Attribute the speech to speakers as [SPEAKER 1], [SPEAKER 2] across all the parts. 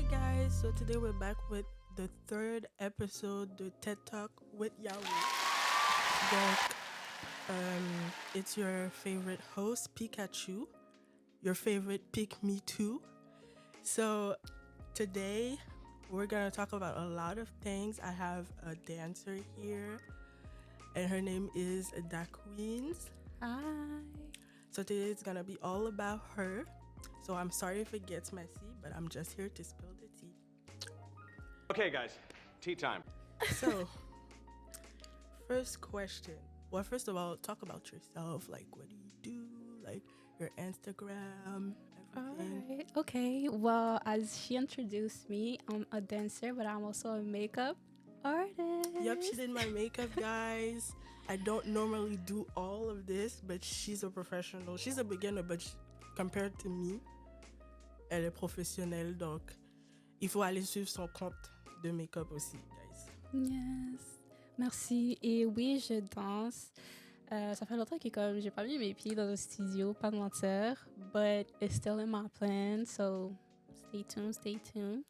[SPEAKER 1] guys, so today we're back with the third episode de TED Talk with Yahweh. Donc, it's your favorite host, Pikachu, your favorite Pick Me Too. So today we're gonna talk about a lot of things. I have a dancer here, and her name is Da Queens.
[SPEAKER 2] Hi.
[SPEAKER 1] So today it's gonna be all about her. So I'm sorry if it gets messy, but I'm just here to spill the tea.
[SPEAKER 3] Okay, guys, tea time.
[SPEAKER 1] So, first question. Well, first of all, talk about yourself. Like, what do you do? Like, your Instagram, everything.
[SPEAKER 2] All right. Okay. Well, as she introduced me, I'm a dancer, but I'm also a makeup artist.
[SPEAKER 1] Yep, she did my makeup, guys. I don't normally do all of this, but she's a professional. She's a beginner, but compared to me, elle est professionnelle. Donc, il faut aller suivre son compte de make-up aussi, guys.
[SPEAKER 2] Yes. Merci. Et oui, je danse. Ça fait longtemps que comme j'ai pas mis mes pieds dans un studio, pas de mentir, but it's still in my plan, so stay tuned.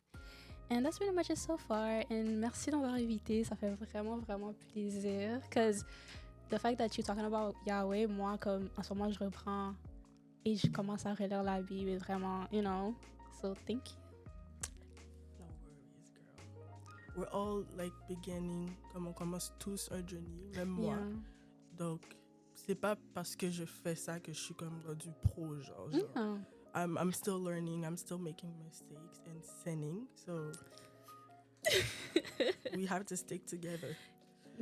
[SPEAKER 2] And that's pretty much it so far. And merci d'avoir invité, ça fait vraiment, vraiment plaisir. Because the fact that you're talking about Yahweh, moi, comme en ce moment, je reprends et je commence à relire la Bible, vraiment, you know. So thank you.
[SPEAKER 1] No worries, girl. We're all like beginning, comme on commence tous un journey, même moi.
[SPEAKER 2] Yeah.
[SPEAKER 1] Donc, c'est pas parce que je fais ça que je suis comme rendu pro, genre.
[SPEAKER 2] Yeah.
[SPEAKER 1] I'm still learning, I'm still making mistakes and sinning, so we have to stick together.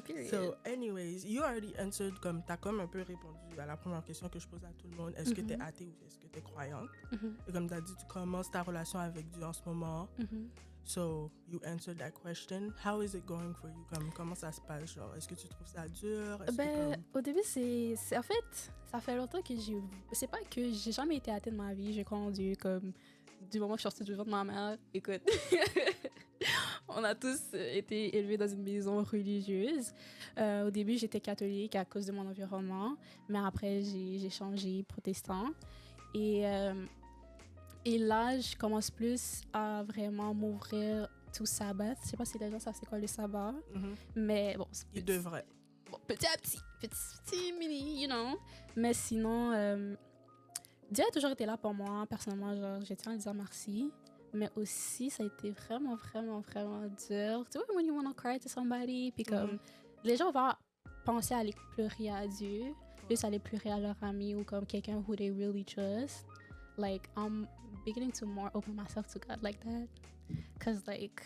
[SPEAKER 2] Period.
[SPEAKER 1] So, anyways, you already answered, comme t'as comme un peu répondu à la première question que je pose à tout le monde. Est-ce que t'es athée ou est-ce que t'es croyante? Et comme t'as dit, tu commences ta relation avec Dieu en ce moment. So, you answered that question. How is it going for you? Comment ça se passe? Genre, est-ce que tu trouves ça dur? Est-ce que,
[SPEAKER 2] Au début, c'est en fait, ça fait longtemps que c'est pas que j'ai jamais été athée de ma vie. J'ai crois en Dieu, comme du moment que je suis sortie du ventre de ma mère. Écoute, on a tous été élevés dans une maison religieuse. Au début, j'étais catholique à cause de mon environnement, mais après, j'ai changé protestant. Et là, je commence plus à vraiment m'ouvrir tout sabbat. Je sais pas si les gens savent c'est quoi le sabbat, mais bon, c'est
[SPEAKER 1] il devrait.
[SPEAKER 2] bon, petit à petit, mini, you know. Mais sinon, Dieu a toujours été là pour moi. Personnellement, genre, je tiens à lui dire merci. Mais aussi, ça a été vraiment, vraiment, vraiment dur. Tu vois, when you want to cry to somebody, puis comme les gens vont penser à aller pleurer à Dieu, plus aller pleurer à leur ami ou comme quelqu'un who they really trust. Like, I'm beginning to more open myself to God like that. Because, like,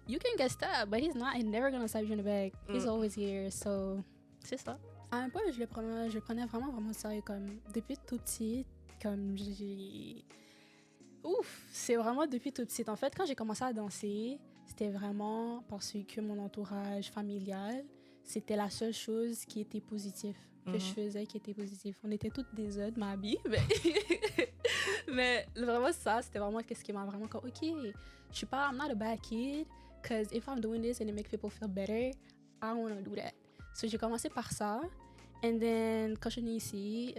[SPEAKER 2] you can get stabbed, but he's never gonna stab you in the back. He's always here, so c'est ça. À un point, je le prenais vraiment, vraiment sérieux. Comme, depuis tout petit, comme j'ai... Ouf, c'est vraiment depuis tout petit. En fait, quand j'ai commencé à danser, c'était vraiment parce que mon entourage familial, c'était la seule chose qui était positive, que je faisais qui était positive. On était toutes des œufs de ma vie, mais vraiment ça, c'était vraiment qu'est-ce qui m'a vraiment comme, ok, je suis pas, I'm not a bad kid, because if I'm doing this and it makes people feel better, I want to do that. So j'ai commencé par ça, and then quand je suis venue ici,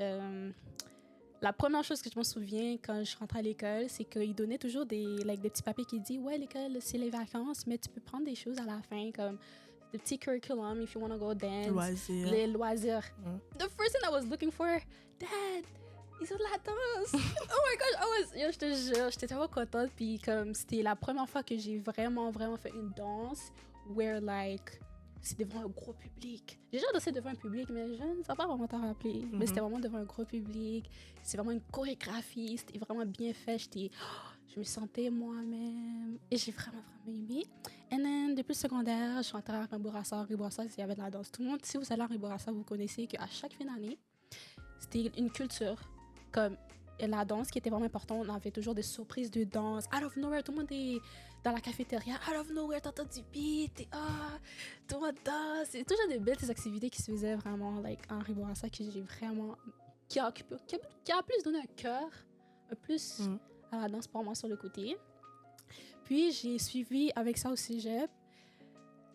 [SPEAKER 2] la première chose que je me souviens quand je rentrais à l'école, c'est qu'ils donnaient toujours des petits papiers qui disent « Ouais, l'école, c'est les vacances, mais tu peux prendre des choses à la fin, comme the petit curriculum, if you want to go dance. »
[SPEAKER 1] Loisirs.
[SPEAKER 2] Les loisirs. The first thing I was looking for, Dad, ils ont de la danse. Oh my gosh, je te jure, j'étais tellement contente. Puis comme c'était la première fois que j'ai vraiment, vraiment fait une danse where like... c'est devant un gros public. J'ai déjà dansé devant un public, mais je ne sais pas vraiment t'en rappeler. Mais c'était vraiment devant un gros public. C'est vraiment une chorégraphie. C'était vraiment bien fait. Je me sentais moi-même. Et j'ai vraiment, vraiment aimé. Et then, depuis le secondaire, je suis entrée à Ribourassa. Ribourassa, il y avait de la danse. Tout le monde, si vous allez à Ribourassa, vous connaissez qu'à chaque fin d'année, c'était une culture. Comme la danse qui était vraiment importante. On avait toujours des surprises de danse. Out of nowhere, tout le monde est dans la cafétéria. Out of nowhere, t'entends du beat. Et tout le monde danse. C'est toujours des belles activités qui se faisaient vraiment like, en Ribourassa que j'ai vraiment... Qui a plus donné un cœur, plus à la danse pour moi sur le côté. Puis j'ai suivi avec ça au cégep.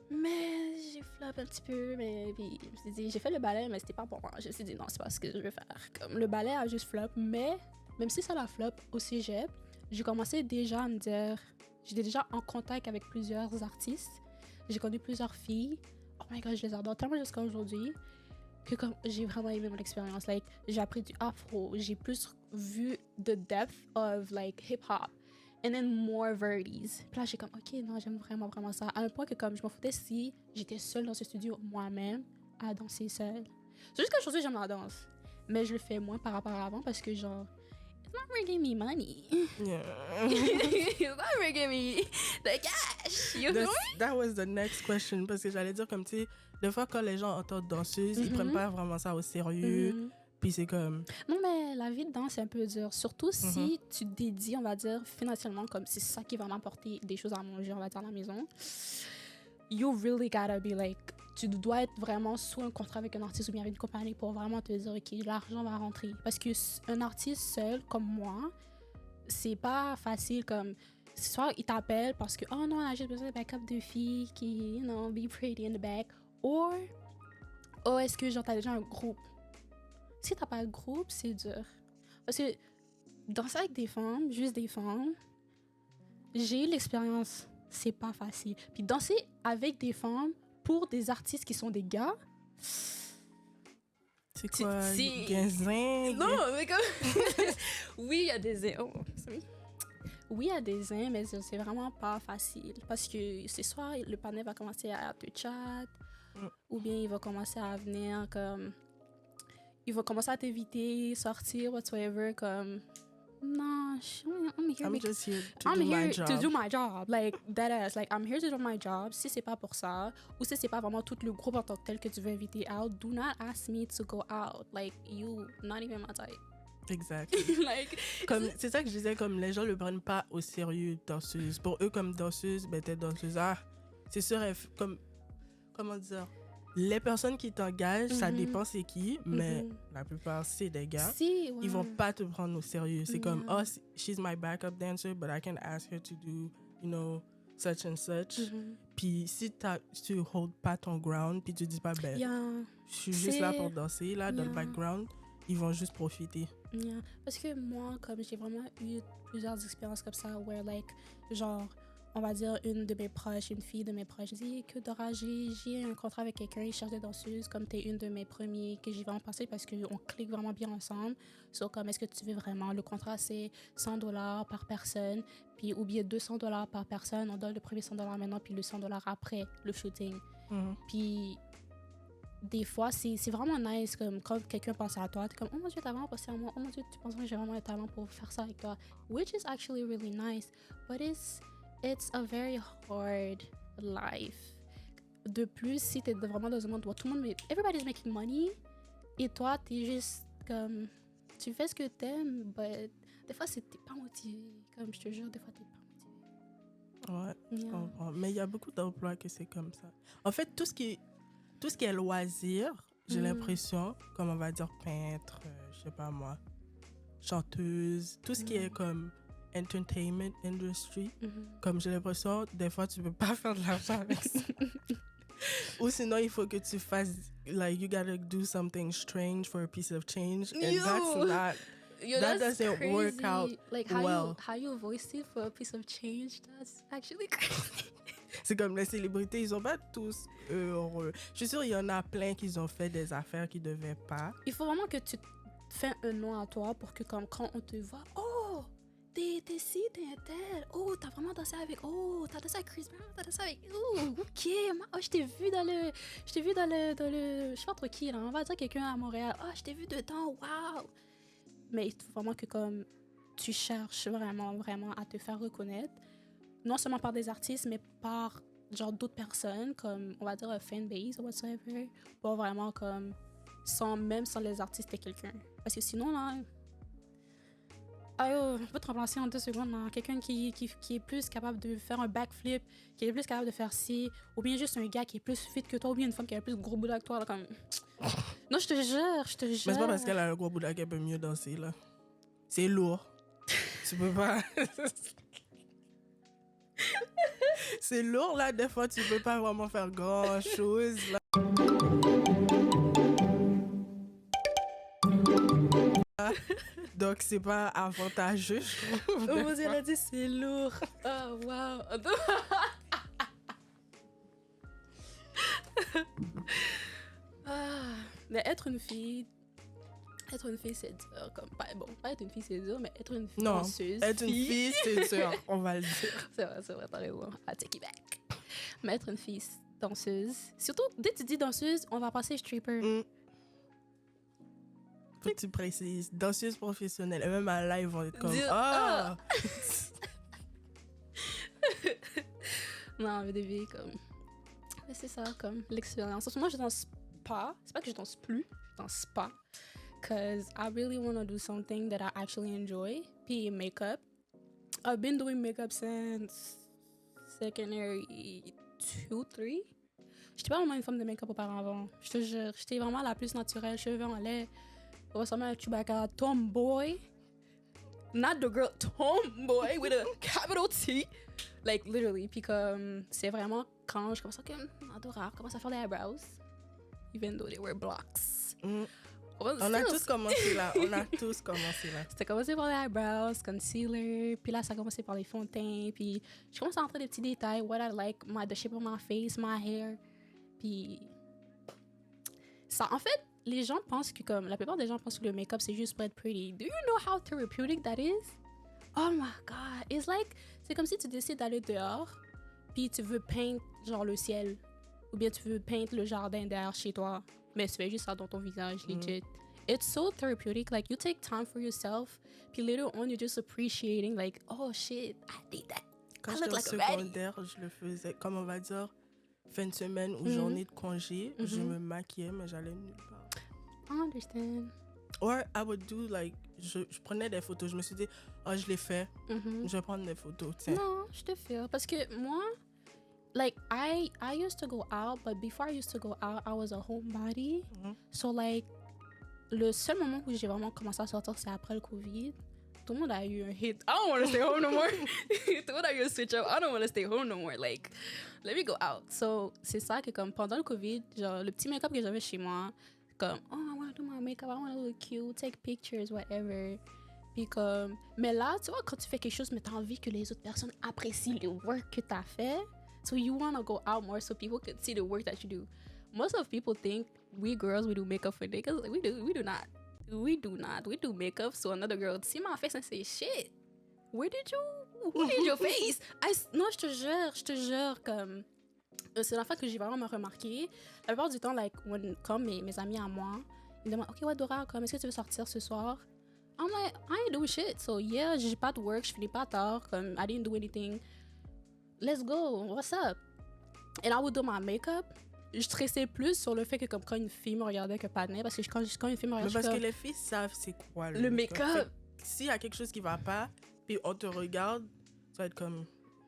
[SPEAKER 2] Mais j'ai flop un petit peu, mais puis je me suis dit, j'ai fait le ballet, mais c'était pas pour moi. Je me suis dit, non, c'est pas ce que je veux faire. Comme le ballet a juste flop, mais même si ça la flop au cégep, j'ai commencé déjà à me dire, j'étais déjà en contact avec plusieurs artistes, j'ai connu plusieurs filles, oh my god, je les adore tellement jusqu'à aujourd'hui, que comme j'ai vraiment aimé mon expérience. Like, j'ai appris du afro, j'ai plus vu the depth of like hip-hop, and then more varieties. Puis là, j'ai comme, ok, non, j'aime vraiment, vraiment ça. À un point que comme je m'en foutais si j'étais seule dans ce studio moi-même à danser seule. C'est juste qu'aujourd'hui, j'aime la danse. Mais je le fais moins par rapport à avant parce que genre, it's not bringing me money.
[SPEAKER 1] Yeah.
[SPEAKER 2] It's not bringing me the cash. You know?
[SPEAKER 1] That was the next question. Parce que j'allais dire comme, tu sais, des fois quand les gens entendent danseuse, ils prennent pas vraiment ça au sérieux. Puis c'est comme...
[SPEAKER 2] Non, mais la vie de danse, c'est un peu dur. Surtout si tu dédies, on va dire, financièrement, comme c'est ça qui va m'apporter des choses à manger, on va dire, à la maison. You really gotta be like... Tu dois être vraiment sous un contrat avec un artiste ou bien avec une compagnie pour vraiment te dire, OK, l'argent va rentrer. Parce qu'un artiste seul, comme moi, c'est pas facile comme... Soit il t'appelle parce que, oh non, on a juste besoin de backup de filles qui, you know, be pretty in the back. Or, oh, est-ce que genre t'as déjà un groupe? Si t'as pas de groupe, c'est dur. Parce que danser avec des femmes, juste des femmes, j'ai eu l'expérience, c'est pas facile. Puis danser avec des femmes pour des artistes qui sont des gars,
[SPEAKER 1] c'est quoi?
[SPEAKER 2] c'est-
[SPEAKER 1] Gazin?
[SPEAKER 2] non, mais comme... oui, il y a des... Oh, sorry. Oui, il y a des uns, mais c'est vraiment pas facile. Parce que c'est soit le panel va commencer à te chat, ou bien il va commencer à venir comme... Il va commencer à t'éviter, sortir, whatsoever, comme... Non, I'm here,
[SPEAKER 1] I'm just here to
[SPEAKER 2] I'm
[SPEAKER 1] do my
[SPEAKER 2] here
[SPEAKER 1] job.
[SPEAKER 2] to do my job. Like, that ass. Like, I'm here to do my job. Si c'est pas pour ça, ou si c'est pas vraiment tout le groupe en tant que tel que tu veux inviter out, do not ask me to go out. Like, you, not even my type.
[SPEAKER 1] Exact.
[SPEAKER 2] Like,
[SPEAKER 1] Comme, c'est ça que je disais, comme les gens le prennent pas au sérieux, danseuse. Pour eux, comme danseuse, ben t'es danseuse. Ah, c'est sûr, comme, comment dire, les personnes qui t'engagent, ça dépend c'est qui, mais la plupart, c'est des gars.
[SPEAKER 2] si, ouais.
[SPEAKER 1] Ils vont pas te prendre au sérieux. C'est comme,
[SPEAKER 2] Yeah.
[SPEAKER 1] oh, she's my backup dancer, but I can ask her to do, you know, such and such. Puis si tu hold pas ton ground, puis tu dis pas, ben,
[SPEAKER 2] Yeah.
[SPEAKER 1] je suis juste là
[SPEAKER 2] C'est-
[SPEAKER 1] pour danser, là, dans le
[SPEAKER 2] Yeah.
[SPEAKER 1] background, ils vont juste profiter.
[SPEAKER 2] Yeah. Parce que moi, comme j'ai vraiment eu plusieurs expériences comme ça, where like, genre, on va dire une de mes proches, une fille de mes proches, dit que Dora, j'ai un contrat avec quelqu'un, il cherche des danseuses, comme t'es une de mes premiers que j'y vais en passer parce qu'on clique vraiment bien ensemble. So, comme, est-ce que tu veux vraiment? Le contrat, c'est $100 par personne, puis ou bien $200 par personne. On donne le premier $100 maintenant, puis le $100 après le shooting. Puis des fois, c'est vraiment nice comme quand quelqu'un pense à toi, t'es comme, oh mon Dieu, t'as vraiment pensé à moi, oh mon Dieu, tu penses que j'ai vraiment un talent pour faire ça avec toi, which is actually really nice, but it's a very hard life. De plus, si t'es vraiment dans un monde où tout le monde, everybody's making money, et toi, t'es juste comme, tu fais ce que t'aimes, but des fois, t'es pas motivé, comme je te jure, des fois, t'es pas motivé.
[SPEAKER 1] Ouais, je
[SPEAKER 2] Yeah.
[SPEAKER 1] comprends. Mais il y a beaucoup d'emplois que c'est comme ça. En fait, tout ce qui est loisir, j'ai l'impression, comme on va dire peintre, je sais pas moi, chanteuse, tout ce qui est comme entertainment industry, comme j'ai l'impression, des fois, tu peux pas faire de l'argent avec ça. Ou sinon, il faut que tu fasses, like, you gotta do something strange for a piece of change. And
[SPEAKER 2] Yo!
[SPEAKER 1] that's not...
[SPEAKER 2] Yo,
[SPEAKER 1] That
[SPEAKER 2] that's
[SPEAKER 1] doesn't work
[SPEAKER 2] crazy.
[SPEAKER 1] out
[SPEAKER 2] like
[SPEAKER 1] well.
[SPEAKER 2] how you voiced it for a piece of change, that's actually crazy.
[SPEAKER 1] C'est comme les célébrités, ils sont pas tous heureux. Je suis sûre, il y en a plein qui ont fait des affaires qu'ils devaient pas.
[SPEAKER 2] Il faut vraiment que tu fais un nom à toi pour que comme quand on te voit, oh, t'es ci, t'es un tel, oh, t'as vraiment dansé avec, oh, t'as dansé avec Chris Brown, t'as dansé avec, oh, ok, oh, je t'ai vu dans le, je sais pas trop qui là, on va dire quelqu'un à Montréal, oh, je t'ai vu dedans, wow. Mais il faut vraiment que comme tu cherches vraiment, vraiment à te faire reconnaître, non seulement par des artistes, mais par genre d'autres personnes, comme on va dire un fanbase ou whatsoever, pour vraiment comme, même sans les artistes, t'es quelqu'un. Parce que sinon, là, on peut te remplacer en 2 secondes, là. Quelqu'un qui est plus capable de faire un backflip, qui est plus capable de faire ci, ou bien juste un gars qui est plus fit que toi, ou bien une femme qui a un plus gros bout que toi, là, comme... Non, je te jure.
[SPEAKER 1] Mais c'est pas parce qu'elle a un gros bout qu'elle peut mieux danser, là. C'est lourd. Tu peux pas... C'est lourd, là. Des fois, tu peux pas vraiment faire grand-chose, là. Donc, c'est pas avantageux, je trouve.
[SPEAKER 2] On vous a dit, c'est lourd. Oh, wow. Ah, mais être une fille, c'est dur. Comme, pas être une fille, c'est dur, mais être une fille
[SPEAKER 1] Non,
[SPEAKER 2] danseuse.
[SPEAKER 1] être une fille, c'est sûr, on va le dire.
[SPEAKER 2] C'est vrai, t'as raison. I take it back. Mais être une fille danseuse, surtout dès que tu dis danseuse, on va passer stripper.
[SPEAKER 1] Faut que tu précises. Danseuse professionnelle. Et même à live, on est comme...
[SPEAKER 2] Dire,
[SPEAKER 1] Ah!
[SPEAKER 2] Non, mais des filles, comme... Mais c'est ça, comme l'expérience. En ce moment, je danse pas. C'est pas que je danse plus, je danse pas. Because I really want to do something that I actually enjoy. Puis makeup. I've been doing makeup since secondary 2, 3. J'étais pas vraiment une femme de make-up auparavant. Je te jure, j'étais vraiment la plus naturelle. Cheveux en lait. Ressemblait à un Chewbacca. Tomboy. Not the girl. Tomboy with a capital T. Like, literally. Puis comme, c'est vraiment quand je commence à adorer, commence à faire des eyebrows. Even though they were blocks.
[SPEAKER 1] On a tous commencé là.
[SPEAKER 2] C'était commencé par les eyebrows, concealer, puis là, ça a commencé par les fonds de teint, puis je commence à entrer des petits détails, what I like, the shape of my face, my hair, puis ça, en fait, les gens pensent que, comme, la plupart des gens pensent que le make-up, c'est juste pour être pretty. Do you know how therapeutic that is? Oh my God, it's like, c'est comme si tu décides d'aller dehors, puis tu veux peindre, genre, le ciel, ou bien tu veux peindre le jardin derrière chez toi. Mais tu fais juste ça dans ton visage, legit. It's so therapeutic. Like, you take time for yourself. Puis later on, you're just appreciating, like, oh shit, I did that.
[SPEAKER 1] Quand
[SPEAKER 2] I
[SPEAKER 1] j'étais
[SPEAKER 2] look
[SPEAKER 1] au
[SPEAKER 2] like a baddie.
[SPEAKER 1] secondaire, je le faisais, comme on va dire, fin de semaine ou journée de congé. Je me maquillais, mais j'allais nulle part.
[SPEAKER 2] I understand.
[SPEAKER 1] Or I would do, like, je prenais des photos. Je me suis dit, oh, je l'ai fait. Je vais prendre des photos, tiens.
[SPEAKER 2] Non, je te feel. Parce que moi, like, I used to go out, but before I used to go out, I was a homebody. So, like, le seul moment où j'ai vraiment commencé à sortir, c'est après le COVID. Tout le monde a eu un hit. I don't want to stay home no more. Tout le monde a eu un switch up. I don't want to stay home no more. Like, let me go out. So, c'est ça que, comme, pendant le COVID, genre, le petit make-up que j'avais chez moi, comme, oh, I want to do my makeup, I want to look cute, take pictures, whatever. Puis comme, mais là, tu vois, quand tu fais quelque chose, mais t'as envie que les autres personnes apprécient le work que t'as fait. So you want to go out more so people can see the work that you do. Most of people think we girls, we do makeup for niggas. Like, we do not. We do makeup so another girl see my face and say, shit, who did your face? Non, je te jure, comme, c'est l'affaire que j'ai vraiment remarqué. La plupart du temps, like, comme mes amis à moi, ils me demandent, OK, ouais, Dora, comme, est-ce que tu veux sortir ce soir? I'm like, I ain't doing shit. So yeah, j'ai pas de work, je finis pas tard, comme, I didn't do anything. Let's go, what's up? And I would do my makeup. Je stressais plus sur le fait que, comme, quand une fille me regardait que pas de nez, parce que quand une fille me regardait,
[SPEAKER 1] mais parce que les filles savent c'est quoi
[SPEAKER 2] le make-up.
[SPEAKER 1] S'il y a quelque chose qui va pas, puis on te regarde, tu vas être comme,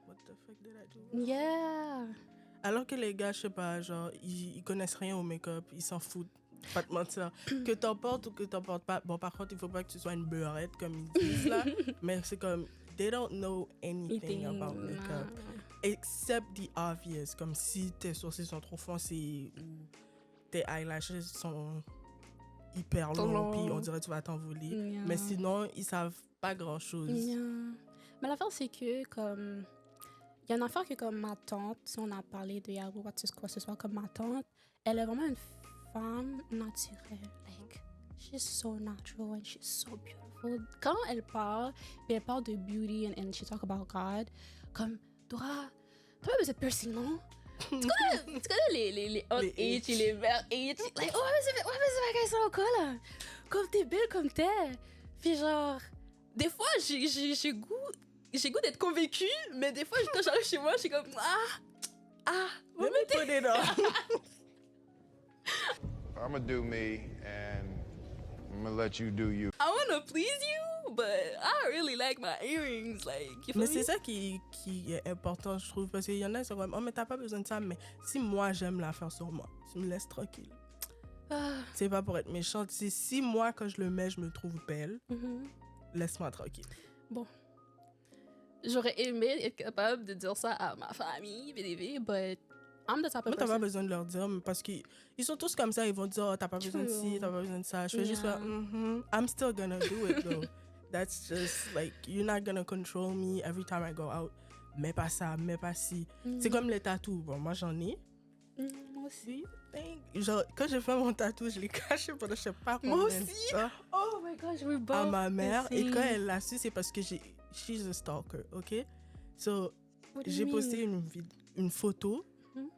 [SPEAKER 1] what the fuck did I do?
[SPEAKER 2] Yeah.
[SPEAKER 1] Alors que les gars, je sais pas, genre, ils connaissent rien au make-up, ils s'en foutent. Pas te mentir. Que t'en portes ou que t'en portes pas. Bon, par contre, il faut pas que tu sois une beurette, comme ils disent là. Mais c'est comme, they don't know anything about makeup. Except the obvious. Comme si tes sourcils sont trop foncés ou tes eyelashes sont hyper longs, puis on dirait que tu vas t'envoler.
[SPEAKER 2] Yeah.
[SPEAKER 1] Mais sinon, ils savent pas grand-chose.
[SPEAKER 2] Yeah. Mais l'affaire, c'est que, comme, il y a une affaire que, comme, ma tante, si on a parlé de Yahoo, quoi ce soit, comme ma tante, elle est vraiment une femme naturelle. Like, she's so natural and she's so beautiful. Quand elle parle, puis elle parle de beauty and she talk about God, comme, Dora, t'as pas besoin de piercing, non? tu connais les hot H et les verts H? Like, oh, mais c'est pas qu'elles sont encore là. Comme t'es belle comme t'es. Puis genre, des fois, j'ai goût d'être convaincue, mais des fois, quand j'arrive chez moi, je suis comme,
[SPEAKER 1] Let me put it on.
[SPEAKER 4] I'm gonna do me, and I'm gonna let you do you.
[SPEAKER 2] I wanna please you, but I really like my earrings. Like, you feel
[SPEAKER 1] Mais
[SPEAKER 2] me?
[SPEAKER 1] c'est ça qui est important, je trouve, parce qu'il y en a qui sont comme, oh, mais t'as pas besoin de ça, mais si moi j'aime la faire sur moi, tu me laisses tranquille. C'est pas pour être méchante, c'est si moi, quand je le mets, je me trouve belle, laisse-moi tranquille.
[SPEAKER 2] Bon. J'aurais aimé être capable de dire ça à ma famille, BDV, but I'm the type
[SPEAKER 1] Moi,
[SPEAKER 2] of
[SPEAKER 1] t'as pas
[SPEAKER 2] person.
[SPEAKER 1] besoin de leur dire, mais parce qu'ils sont tous comme ça, ils vont dire, oh, t'as pas besoin de ci, t'as pas besoin de ça. Je fais juste
[SPEAKER 2] Yeah.
[SPEAKER 1] faire, I'm still gonna do it, though. That's just, like, you're not gonna control me every time I go out. Mais pas ça, mais pas ci. C'est comme les tatous. Bon, moi, j'en ai.
[SPEAKER 2] Moi aussi.
[SPEAKER 1] Genre, quand j'ai fait mon tatou, je l'ai caché pendant je sais pas combien
[SPEAKER 2] Moi
[SPEAKER 1] de
[SPEAKER 2] aussi.
[SPEAKER 1] temps
[SPEAKER 2] Oh my gosh, we're both
[SPEAKER 1] à ma mère.
[SPEAKER 2] the
[SPEAKER 1] Et quand
[SPEAKER 2] same.
[SPEAKER 1] elle l'a su, c'est parce que she's a stalker, ok? So,
[SPEAKER 2] What do you
[SPEAKER 1] j'ai
[SPEAKER 2] mean?
[SPEAKER 1] posté une photo,
[SPEAKER 2] Mhm.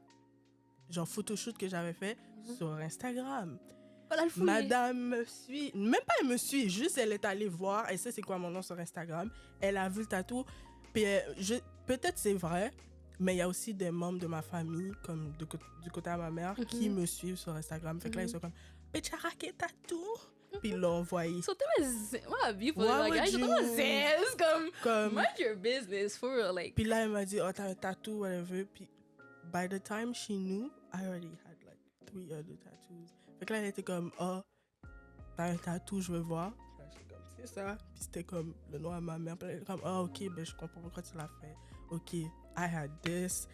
[SPEAKER 1] genre photoshoot que j'avais fait sur Instagram.
[SPEAKER 2] Oh, là, le fou,
[SPEAKER 1] Madame me suit, même pas elle me suit, juste elle est allée voir, elle sait c'est quoi mon nom sur Instagram, elle a vu le tatou, puis peut-être c'est vrai, mais il y a aussi des membres de ma famille, comme du côté de ma mère, qui me suivent sur Instagram, fait que là ils sont comme, mais tu as raqué tatou? Puis ils l'ont envoyé.
[SPEAKER 2] So ouais, people
[SPEAKER 1] Why
[SPEAKER 2] like,
[SPEAKER 1] would
[SPEAKER 2] I don't know,
[SPEAKER 1] Comme,
[SPEAKER 2] mind your business for real, like.
[SPEAKER 1] puis là elle m'a dit, oh t'as un tatou, whatever, puis by the time she knew, I already had like 3 other tattoos. Fait que là elle était comme, oh, t'as un tatou, je veux voir. Puis là, j'étais comme, c'est ça. Puis c'était comme le nom à ma mère. Puis elle était comme, oh, ok, ben je comprends pourquoi tu l'as fait. Ok, I had this.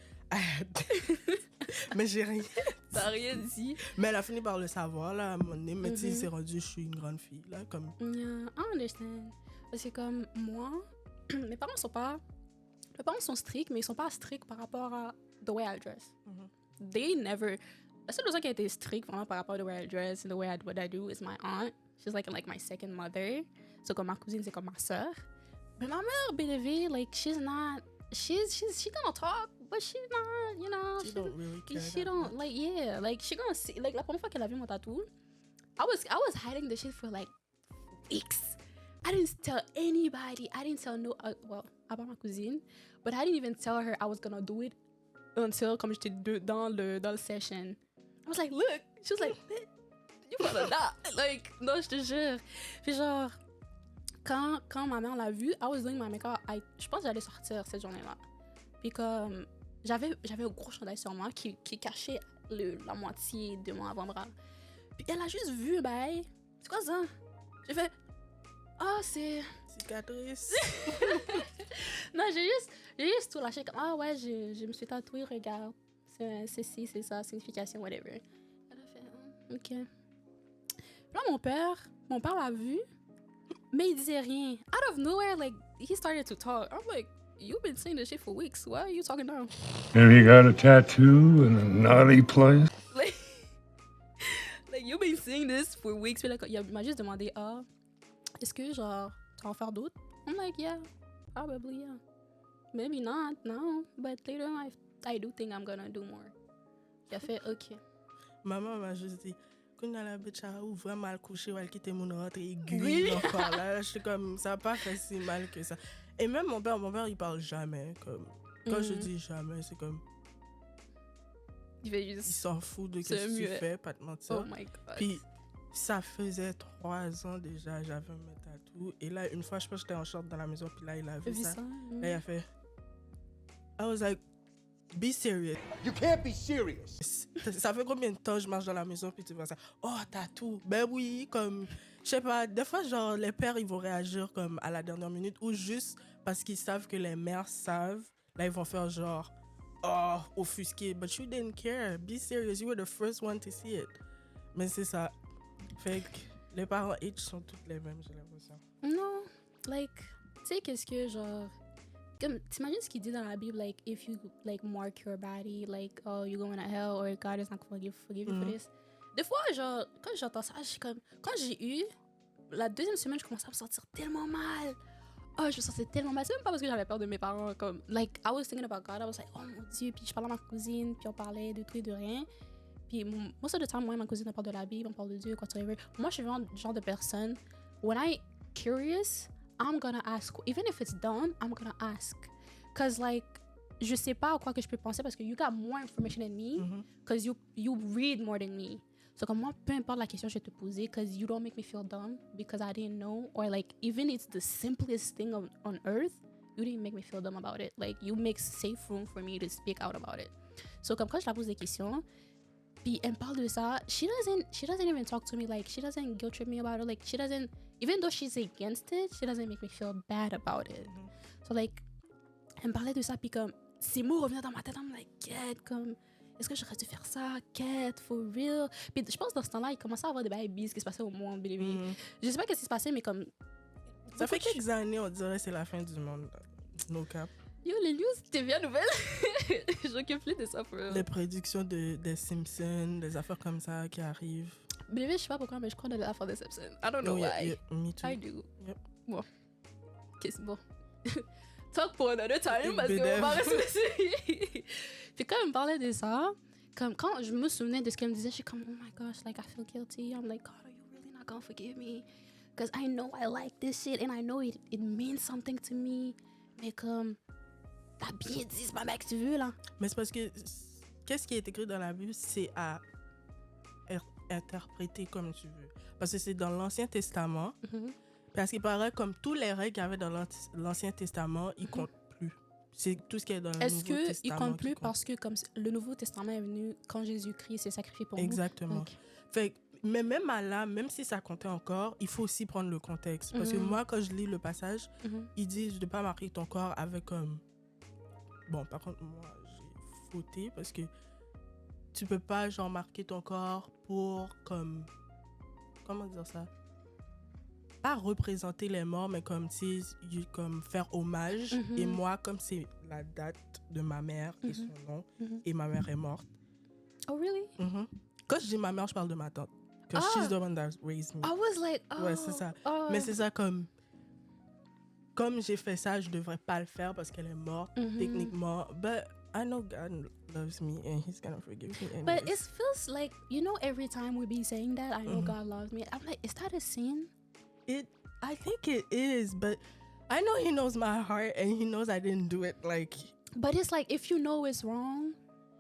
[SPEAKER 1] Mais j'ai rien.
[SPEAKER 2] T'as rien dit.
[SPEAKER 1] Mais elle a fini par le savoir, là, à un moment donné. Mais tu sais, c'est rendu, je suis une grande fille, là, comme...
[SPEAKER 2] Yeah, I understand. Parce que comme moi, mes parents sont stricts, mais ils sont pas stricts par rapport à the way I dress. They never... La seule personne qui a été stricte vraiment par rapport à the way I dress and the way what I do is my aunt. She's like my second mother. So comme ma cousine, c'est comme ma sœur. Mais ma mère, BDV, like, she gonna talk, but she's not, you know...
[SPEAKER 1] She don't really care.
[SPEAKER 2] She don't like she gonna see like la première fois qu'elle a vu mon tatou, I was hiding the shit for like weeks. I didn't tell anybody. I didn't tell well, about ma cousine, but I didn't even tell her I was gonna do it until comme j'étais dans le session. I was like, look. She was like, you gonna die. Like, non, je te jure. Puis genre, quand ma mère l'a vu, I was doing my makeup. Je pense que j'allais sortir cette journée-là. Puis comme j'avais un gros chandail sur moi qui cachait la moitié de mon avant-bras. Puis elle a juste vu, bye. C'est quoi ça? J'ai fait, c'est...
[SPEAKER 1] Cicatrice.
[SPEAKER 2] Non, j'ai juste tout lâché comme, ouais, je me suis tatouée, regarde. C'est ci, c'est ça, signification, whatever. Elle a fait, ok. Puis là, mon père l'a vu, mais il disait rien. Out of nowhere, like, he started to talk. I'm like, you've been saying this shit for weeks. Why are you talking now?
[SPEAKER 5] Have you got a tattoo in a naughty place?
[SPEAKER 2] Like, you've been saying this for weeks. Puis là, il m'a juste demandé, est-ce que, genre, tu vas en faire d'autres? I'm like, yeah, probably, yeah. Maybe not, no. But later on, I do think I'm gonna do more. Il a fait, ok.
[SPEAKER 1] Maman m'a juste dit, quand on a la bitch ou vraiment mal couché, ou elle quitte mon rentre aiguille encore. Là, je suis comme, ça n'a pas fait si mal que ça. Et même mon père, il parle jamais. Comme, quand je dis jamais, c'est comme,
[SPEAKER 2] Il fait
[SPEAKER 1] il
[SPEAKER 2] juste,
[SPEAKER 1] s'en fout de ce que tu fais, pas te mentir.
[SPEAKER 2] oh my god.
[SPEAKER 1] Puis, ça faisait 3 ans déjà, j'avais mes tatous. Et là, une fois, je pense que j'étais en short dans la maison, puis là, il a vu ça. Là, il a fait, I was like, be serious.
[SPEAKER 6] You can't be serious.
[SPEAKER 1] Ça fait combien de temps je marche dans la maison puis tu vois ça? Oh, tatou. Ben oui, comme, je sais pas, des fois, genre, les pères, ils vont réagir comme à la dernière minute ou juste parce qu'ils savent que les mères savent. Là, ils vont faire genre, oh, offusqué. But you didn't care. Be serious. You were the first one to see it. Mais c'est ça. Fait que les parents H sont toutes les mêmes, j'ai l'impression.
[SPEAKER 2] Non, like, tu sais, qu'est-ce que, genre, comme, t'imagines ce qu'il dit dans la Bible, like, if you, like, mark your body, like, oh, you're going to hell, or God is not forgive you for this. Des fois, genre, quand j'entends ça, je suis comme, quand j'ai eu, la deuxième semaine, je commençais à me sentir tellement mal. Oh, je me sentais tellement mal. C'est même pas parce que j'avais peur de mes parents, comme, like, I was thinking about God, I was like, oh mon Dieu, puis je parlais à ma cousine, puis on parlait de tout et de rien. Puis, most of the time, moi et ma cousine, on parle de la Bible, on parle de Dieu, whatever. Moi, je suis vraiment le genre de personne, when I curious, I'm gonna ask. Even if it's done, I'm gonna ask. Cause like, je sais pas à quoi que je peux penser parce que you got more information than me. Cause you read more than me. So comme moi, peu importe la question que je vais te poser, cause you don't make me feel dumb because I didn't know, or like even it's the simplest thing on earth, you didn't make me feel dumb about it. Like you make safe room for me to speak out about it. So comme quand je la pose des questions, puis elle me parle de ça, she doesn't even talk to me, like she doesn't guilt trip me about it, like she doesn't, even though she's against it, she doesn't make me feel bad about it. So like, elle me parlait de ça, puis comme, ces mots revenaient dans ma tête, I'm like, yeah, comme, est-ce que j'aurais dû faire ça? Quête, for real? Puis je pense que dans ce temps-là, il commençait à avoir des bails ce qui se passait au monde, baby. Je sais pas qu'est-ce qui se passait, mais comme...
[SPEAKER 1] Ça fait quelques années, on dirait que c'est la fin du monde. No cap.
[SPEAKER 2] Yo, les news, t'es bien nouvelle. J'occupe plus de ça, for real.
[SPEAKER 1] Les prédictions des Simpsons, des affaires comme ça qui arrivent.
[SPEAKER 2] Baby, je sais pas pourquoi, mais je crois dans l'affaire de Simpson. I don't know why.
[SPEAKER 1] Me too.
[SPEAKER 2] I do.
[SPEAKER 1] Yep.
[SPEAKER 2] Bon. Ok, c'est bon. Talk pour another time, parce
[SPEAKER 1] Big
[SPEAKER 2] qu'on va
[SPEAKER 1] dev.
[SPEAKER 2] rester dessus. Puis quand elle me parlait de ça, comme quand je me souvenais de ce qu'elle me disait, je suis comme, oh my gosh, like I feel guilty. I'm like, God, are you really not gonna forgive me? Because I know I like this shit and I know it means something to me. Mais comme, t'as bien dit, c'est pas mec que tu veux, là.
[SPEAKER 1] Mais c'est parce que qu'est-ce qui est écrit dans la Bible, c'est à interpréter comme tu veux. Parce que c'est dans l'Ancien Testament. Parce qu'il paraît comme tous les règles qu'il y avait dans l'Ancien Testament, ils comptent plus. C'est tout ce qui est dans le
[SPEAKER 2] Est-ce
[SPEAKER 1] Nouveau Testament.
[SPEAKER 2] qu'ils
[SPEAKER 1] qui
[SPEAKER 2] comptent plus
[SPEAKER 1] compte.
[SPEAKER 2] parce que comme le Nouveau Testament est venu quand Jésus-Christ s'est sacrifié pour
[SPEAKER 1] Exactement.
[SPEAKER 2] nous? Ok.
[SPEAKER 1] Fait que, mais même à là, même si ça comptait encore, il faut aussi prendre le contexte. Parce que moi, quand je lis le passage, ils disent de ne pas marquer ton corps avec comme... Bon, par contre, moi, j'ai fauté parce que tu peux pas, genre, marquer ton corps pour comme... Comment dire ça? Pas représenter les morts, mais comme, tu sais, comme faire hommage. Et moi, comme c'est la date de ma mère et son nom, et ma mère est morte.
[SPEAKER 2] Oh, really?
[SPEAKER 1] Quand je dis ma mère, je parle de ma tante. Because she's the one that raised me.
[SPEAKER 2] I was like, oh.
[SPEAKER 1] Ouais, c'est ça.
[SPEAKER 2] Oh.
[SPEAKER 1] Mais c'est ça comme j'ai fait ça, je devrais pas le faire parce qu'elle est morte, techniquement. But I know God loves me and he's gonna forgive me anyways.
[SPEAKER 2] But it feels like, you know, every time we be saying that, I know God loves me. I'm like, is that a sin?
[SPEAKER 1] I think it is, but I know he knows my heart and he knows I didn't do it. Like,
[SPEAKER 2] But it's like, if you know it's wrong,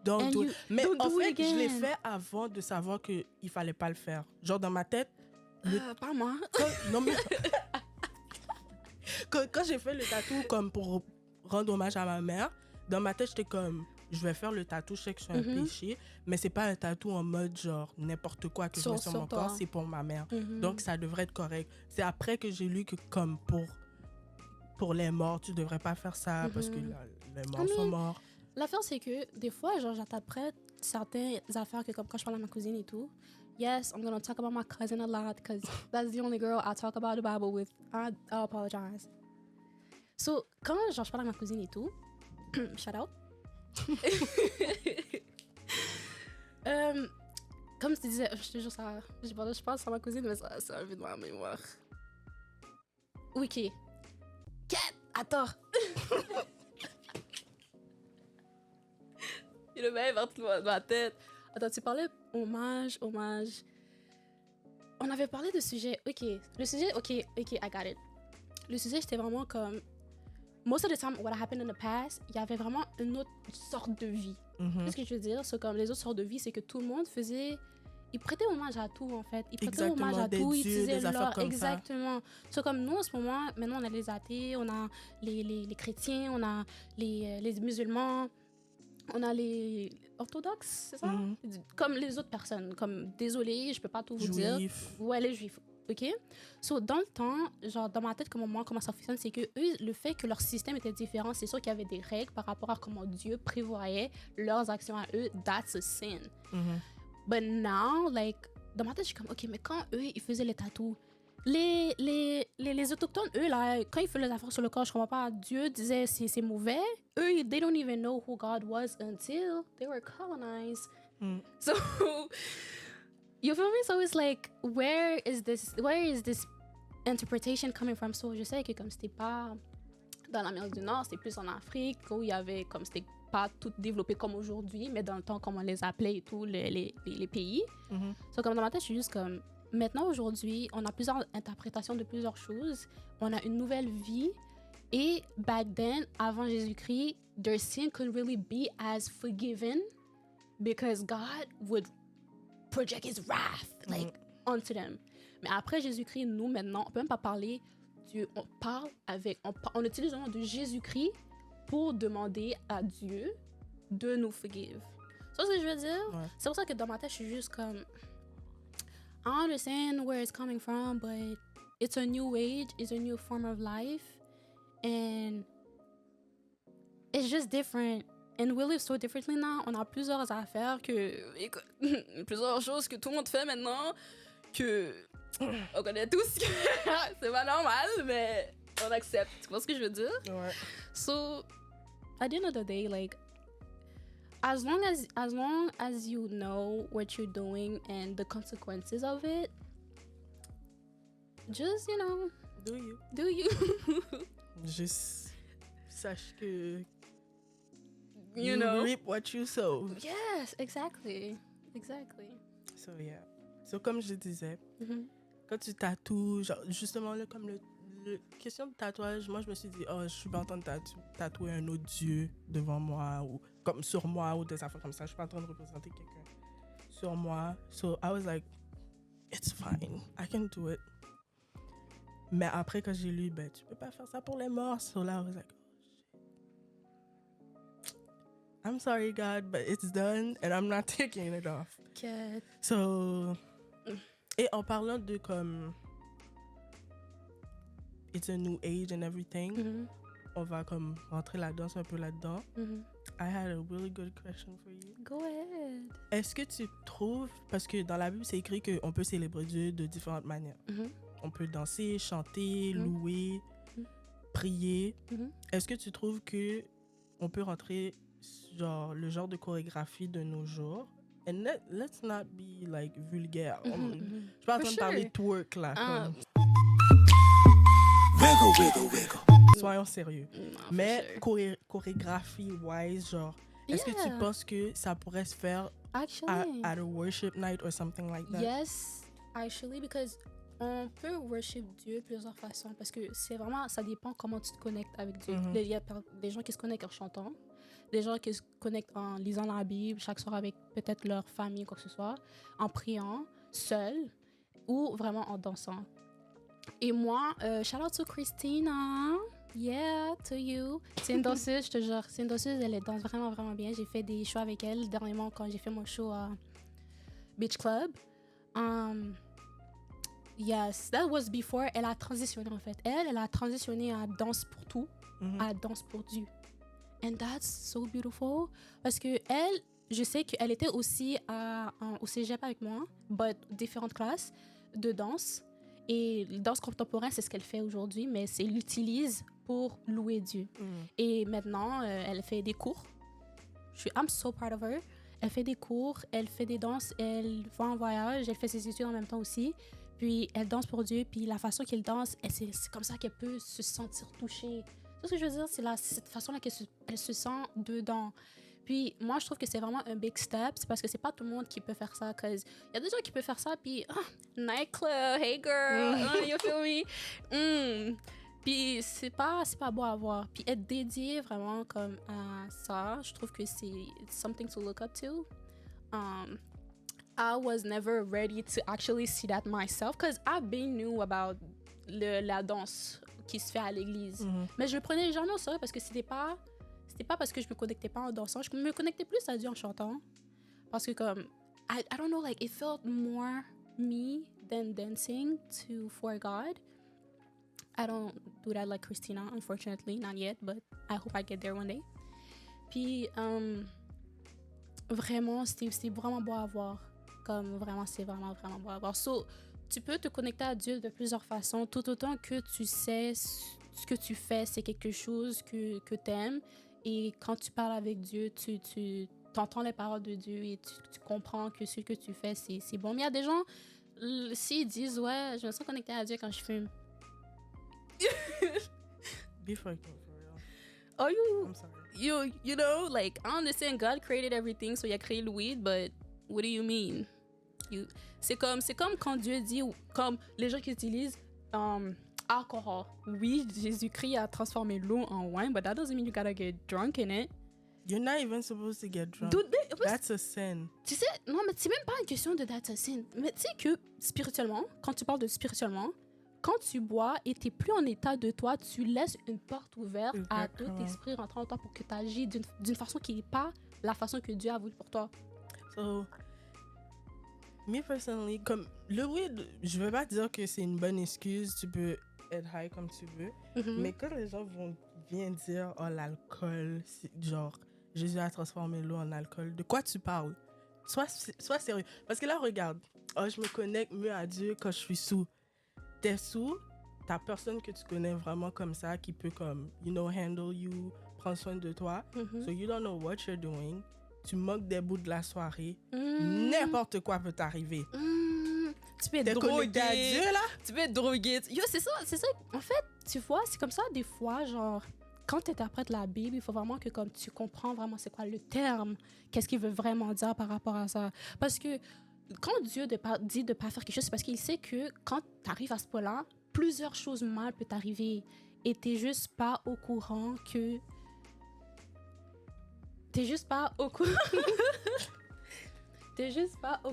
[SPEAKER 1] don't
[SPEAKER 2] and
[SPEAKER 1] do
[SPEAKER 2] you
[SPEAKER 1] it. Mais
[SPEAKER 2] don't
[SPEAKER 1] en
[SPEAKER 2] do
[SPEAKER 1] fait,
[SPEAKER 2] it
[SPEAKER 1] je l'ai
[SPEAKER 2] again.
[SPEAKER 1] fait avant de savoir qu'il fallait pas le faire. Genre, dans ma tête,
[SPEAKER 2] pas moi.
[SPEAKER 1] non, mais... quand j'ai fait le tatou comme pour rendre hommage à ma mère, dans ma tête, j'étais comme, je vais faire le tatou, je sais que c'est un péché, mais c'est pas un tatou en mode genre n'importe quoi que je mets sur mon
[SPEAKER 2] toi.
[SPEAKER 1] corps, c'est pour ma mère. Donc ça devrait être correct. C'est après que j'ai lu que comme pour les morts, tu devrais pas faire ça parce que les morts sont morts.
[SPEAKER 2] L'affaire, c'est que des fois, genre, j'interprète certaines affaires que, comme quand je parle à ma cousine et tout, yes, I'm gonna talk about my cousin a lot because that's the only girl I talk about the Bible with. I apologize. So, quand genre, je parle à ma cousine et tout, shout out. Comme je te disais, je te jure, ça, je pense à ma cousine, mais ça a enlevé de ma mémoire. Ok. Attends. Il est même parti de ma tête. Attends, tu parlais hommage. On avait parlé de sujet. Ok. Le sujet, ok, I got it. Le sujet, c'était vraiment comme... Most of the time, what happened in the past, il y avait vraiment une autre sorte de vie. Qu'est-ce que je veux dire? C'est comme les autres sortes de vie, c'est que tout le monde faisait... Ils prêtaient hommage à tout, en fait. Ils prêtaient
[SPEAKER 1] Exactement,
[SPEAKER 2] hommage à
[SPEAKER 1] des
[SPEAKER 2] tout. Ils
[SPEAKER 1] dieux,
[SPEAKER 2] disaient
[SPEAKER 1] des affaires
[SPEAKER 2] leur...
[SPEAKER 1] comme ça.
[SPEAKER 2] Exactement. C'est comme nous, en ce moment, maintenant, on a les athées, on a les chrétiens, on a les musulmans, on a les orthodoxes, c'est ça? Comme les autres personnes. Comme, désolé, je peux pas tout vous dire.
[SPEAKER 1] Juifs.
[SPEAKER 2] Ouais, les juifs. OK? So, dans le temps, genre, dans ma tête, comment ça fonctionne, c'est que eux, le fait que leur système était différent, c'est sûr qu'il y avait des règles par rapport à comment Dieu prévoyait leurs actions à eux. That's a sin. But now, like, dans ma tête, je suis comme, OK, mais quand eux, ils faisaient les tatous, les autochtones, eux, là, quand ils faisaient les affaires sur le corps, je comprends pas, Dieu disait c'est mauvais. Eux, they don't even know who God was until they were colonized. So, you feel me? So it's like, where is this interpretation coming from? So, je sais que comme c'était pas dans l'Amérique du Nord, c'était plus en Afrique, où il y avait, comme c'était pas tout développé comme aujourd'hui, mais dans le temps, comme on les appelait et tout, les pays. So, comme dans ma tête, je suis juste comme, maintenant, aujourd'hui, on a plusieurs interprétations de plusieurs choses. On a une nouvelle vie. Et back then, avant Jésus-Christ, their sin could really be as forgiven because God would project his wrath like onto them. Mais après Jésus-Christ, nous maintenant, on peut même pas parler Dieu. On parle avec, on utilise le nom de Jésus-Christ pour demander à Dieu de nous forgive. C'est ce que je veux dire.
[SPEAKER 1] Ouais.
[SPEAKER 2] C'est pour ça que dans ma tête, je suis juste comme, I understand where it's coming from, but it's a new age, it's a new form of life, and it's just different. and we live so differently now. On a plusieurs affaires écoute, plusieurs choses que tout le monde fait maintenant que on connaît tous que c'est pas normal, mais on accepte. Tu vois ce que je veux dire?
[SPEAKER 1] Ouais.
[SPEAKER 2] So, at the end of the day, like, as long as you know what you're doing and the consequences of it, just, you know, do you.
[SPEAKER 1] Juste sache que
[SPEAKER 2] you know.
[SPEAKER 1] reap what you sow.
[SPEAKER 2] Yes, exactly.
[SPEAKER 1] So yeah. So comme je disais,
[SPEAKER 2] Mhm.
[SPEAKER 1] quand tu tatoues, genre justement là comme le question de tatouage, moi je me suis dit oh je suis pas en train de tatouer un autre dieu devant moi ou comme sur moi ou des affaires comme ça. Je suis pas en train de représenter quelqu'un sur moi. So I was like it's fine, I can do it. Mais après quand j'ai lu ben tu peux pas faire ça pour les morts. So là I was like I'm sorry God, but it's done and I'm not taking it off.
[SPEAKER 2] Okay.
[SPEAKER 1] So, et en parlant de comme it's a new age and everything,
[SPEAKER 2] Mhm.
[SPEAKER 1] on va comme rentrer là-dedans, un peu là-dedans.
[SPEAKER 2] Mhm.
[SPEAKER 1] I had a really good question for you.
[SPEAKER 2] Go ahead.
[SPEAKER 1] Est-ce que tu trouves, parce que dans la Bible c'est écrit qu'on peut célébrer Dieu de différentes manières.
[SPEAKER 2] Mhm.
[SPEAKER 1] On peut danser, chanter,
[SPEAKER 2] Mhm.
[SPEAKER 1] louer,
[SPEAKER 2] Mhm.
[SPEAKER 1] prier.
[SPEAKER 2] Mhm.
[SPEAKER 1] Est-ce que tu trouves que on peut rentrer genre le genre de chorégraphie de nos jours? And let's not be like vulgaire.
[SPEAKER 2] Mhm.
[SPEAKER 1] Je
[SPEAKER 2] Mhm.
[SPEAKER 1] suis pas en
[SPEAKER 2] For
[SPEAKER 1] train de parler
[SPEAKER 2] sure.
[SPEAKER 1] twerk là.
[SPEAKER 2] Ah.
[SPEAKER 1] Soyons sérieux.
[SPEAKER 2] No, for
[SPEAKER 1] Mais
[SPEAKER 2] sure.
[SPEAKER 1] chorégraphie wise, genre, est-ce que tu
[SPEAKER 2] Yeah.
[SPEAKER 1] penses que ça pourrait se faire
[SPEAKER 2] Actually,
[SPEAKER 1] at a worship night or something like that?
[SPEAKER 2] yes, actually, because on peut worship Dieu de plusieurs façons parce que c'est vraiment, ça dépend comment tu te connectes avec Dieu.
[SPEAKER 1] Mhm.
[SPEAKER 2] Il y a des gens qui se connectent en chantant, des gens qui se connectent en lisant la Bible chaque soir avec peut-être leur famille, quoi que ce soit, en priant, seul ou vraiment en dansant. Et moi, shout out to Christina. Yeah, to you. C'est une danseuse, je te jure. C'est une danseuse, elle danse vraiment, vraiment bien. J'ai fait des shows avec elle dernièrement quand j'ai fait mon show à Beach Club. Yes, that was before. Elle a transitionné en fait. Elle a transitionné à danse pour tout,
[SPEAKER 1] Mhm.
[SPEAKER 2] à danse pour Dieu. And that's so beautiful. Parce que elle, je sais qu'elle était aussi au cégep avec moi, but différentes classes de danse. Et danse contemporaine, c'est ce qu'elle fait aujourd'hui, mais elle l'utilise pour louer Dieu.
[SPEAKER 1] Mhm.
[SPEAKER 2] Et maintenant, elle fait des cours. I'm so proud of her. Elle fait des cours, elle fait des danses, elle va en voyage, elle fait ses études en même temps aussi. Puis elle danse pour Dieu, puis la façon qu'elle danse, c'est comme ça qu'elle peut se sentir touchée. C'est ce que je veux dire, c'est cette façon-là qu'elle se sent dedans. Puis moi, je trouve que c'est vraiment un big step. C'est parce que c'est pas tout le monde qui peut faire ça. Parce il y a des gens qui peuvent faire ça, puis nightclub, hey girl, you feel me? Puis c'est pas beau à voir. Puis être dédié vraiment comme à ça, je trouve que c'est something to look up to. I was never ready to actually see that myself because I've been new about la danse qui se fait à l'église.
[SPEAKER 1] Mhm.
[SPEAKER 2] Mais je le prenais jamais au sérieux parce que c'était pas parce que je me connectais pas en dansant, je me connectais plus à Dieu en chantant. Parce que comme I don't know, like it felt more me than dancing for God. I don't do that like Christina, unfortunately, not yet, but I hope I get there one day. Puis vraiment, c'était vraiment beau à voir. Comme vraiment, c'est vraiment, vraiment beau à voir. So, tu peux te connecter à Dieu de plusieurs façons, tout autant que tu sais ce que tu fais, c'est quelque chose que tu aimes. Et quand tu parles avec Dieu, tu entends les paroles de Dieu et tu comprends que ce que tu fais, c'est bon. Mais il y a des gens, s'ils disent, ouais, je me sens connecté à Dieu quand je fume.
[SPEAKER 1] Be fucking for real.
[SPEAKER 2] Are you...
[SPEAKER 1] I'm sorry.
[SPEAKER 2] You know, like, I understand God created everything, so il a créé le weed, but what do you mean? C'est comme quand Dieu dit, comme les gens qui utilisent alcohol. Oui, Jésus-Christ a transformé l'eau en wine, but that doesn't mean you gotta get drunk in it.
[SPEAKER 1] You're not even supposed to get drunk.
[SPEAKER 2] Dude,
[SPEAKER 1] That's a sin.
[SPEAKER 2] tu sais, non, mais c'est même pas une question de that's a sin. Mais tu sais que spirituellement, quand tu parles de spirituellement, quand tu bois et t'es plus en état de toi, tu laisses une porte ouverte à
[SPEAKER 1] Exactement.
[SPEAKER 2] d'autres esprits rentrer en toi pour que tu agis d'une façon qui n'est pas la façon que Dieu a voulu pour toi.
[SPEAKER 1] So, me personally, comme le weed, je veux pas dire que c'est une bonne excuse, tu peux être high comme tu veux,
[SPEAKER 2] Mhm.
[SPEAKER 1] mais quand les gens viennent dire, oh l'alcool, genre, Jésus a transformé l'eau en alcool. De quoi tu parles? Sois sérieux. Parce que là, regarde. Oh, je me connecte mieux à Dieu quand je suis sous. T'es sous, t'as personne que tu connais vraiment comme ça qui peut comme, handle you, prendre soin de toi. So you don't know what you're doing. Tu moques des bouts de la soirée. N'importe quoi peut t'arriver.
[SPEAKER 2] Tu peux être
[SPEAKER 1] T'es connecté à
[SPEAKER 2] drogué.
[SPEAKER 1] Dieu, là?
[SPEAKER 2] Tu peux être drogué. Yo, c'est ça. En fait, tu vois, c'est comme ça des fois, genre, quand tu interprètes la Bible, il faut vraiment que comme tu comprends vraiment c'est quoi le terme, qu'est-ce qu'il veut vraiment dire par rapport à ça. Parce que quand Dieu dit de pas faire quelque chose, c'est parce qu'il sait que quand tu arrives à ce point-là, plusieurs choses mal peuvent t'arriver et t'es juste pas au courant que... T'es juste pas au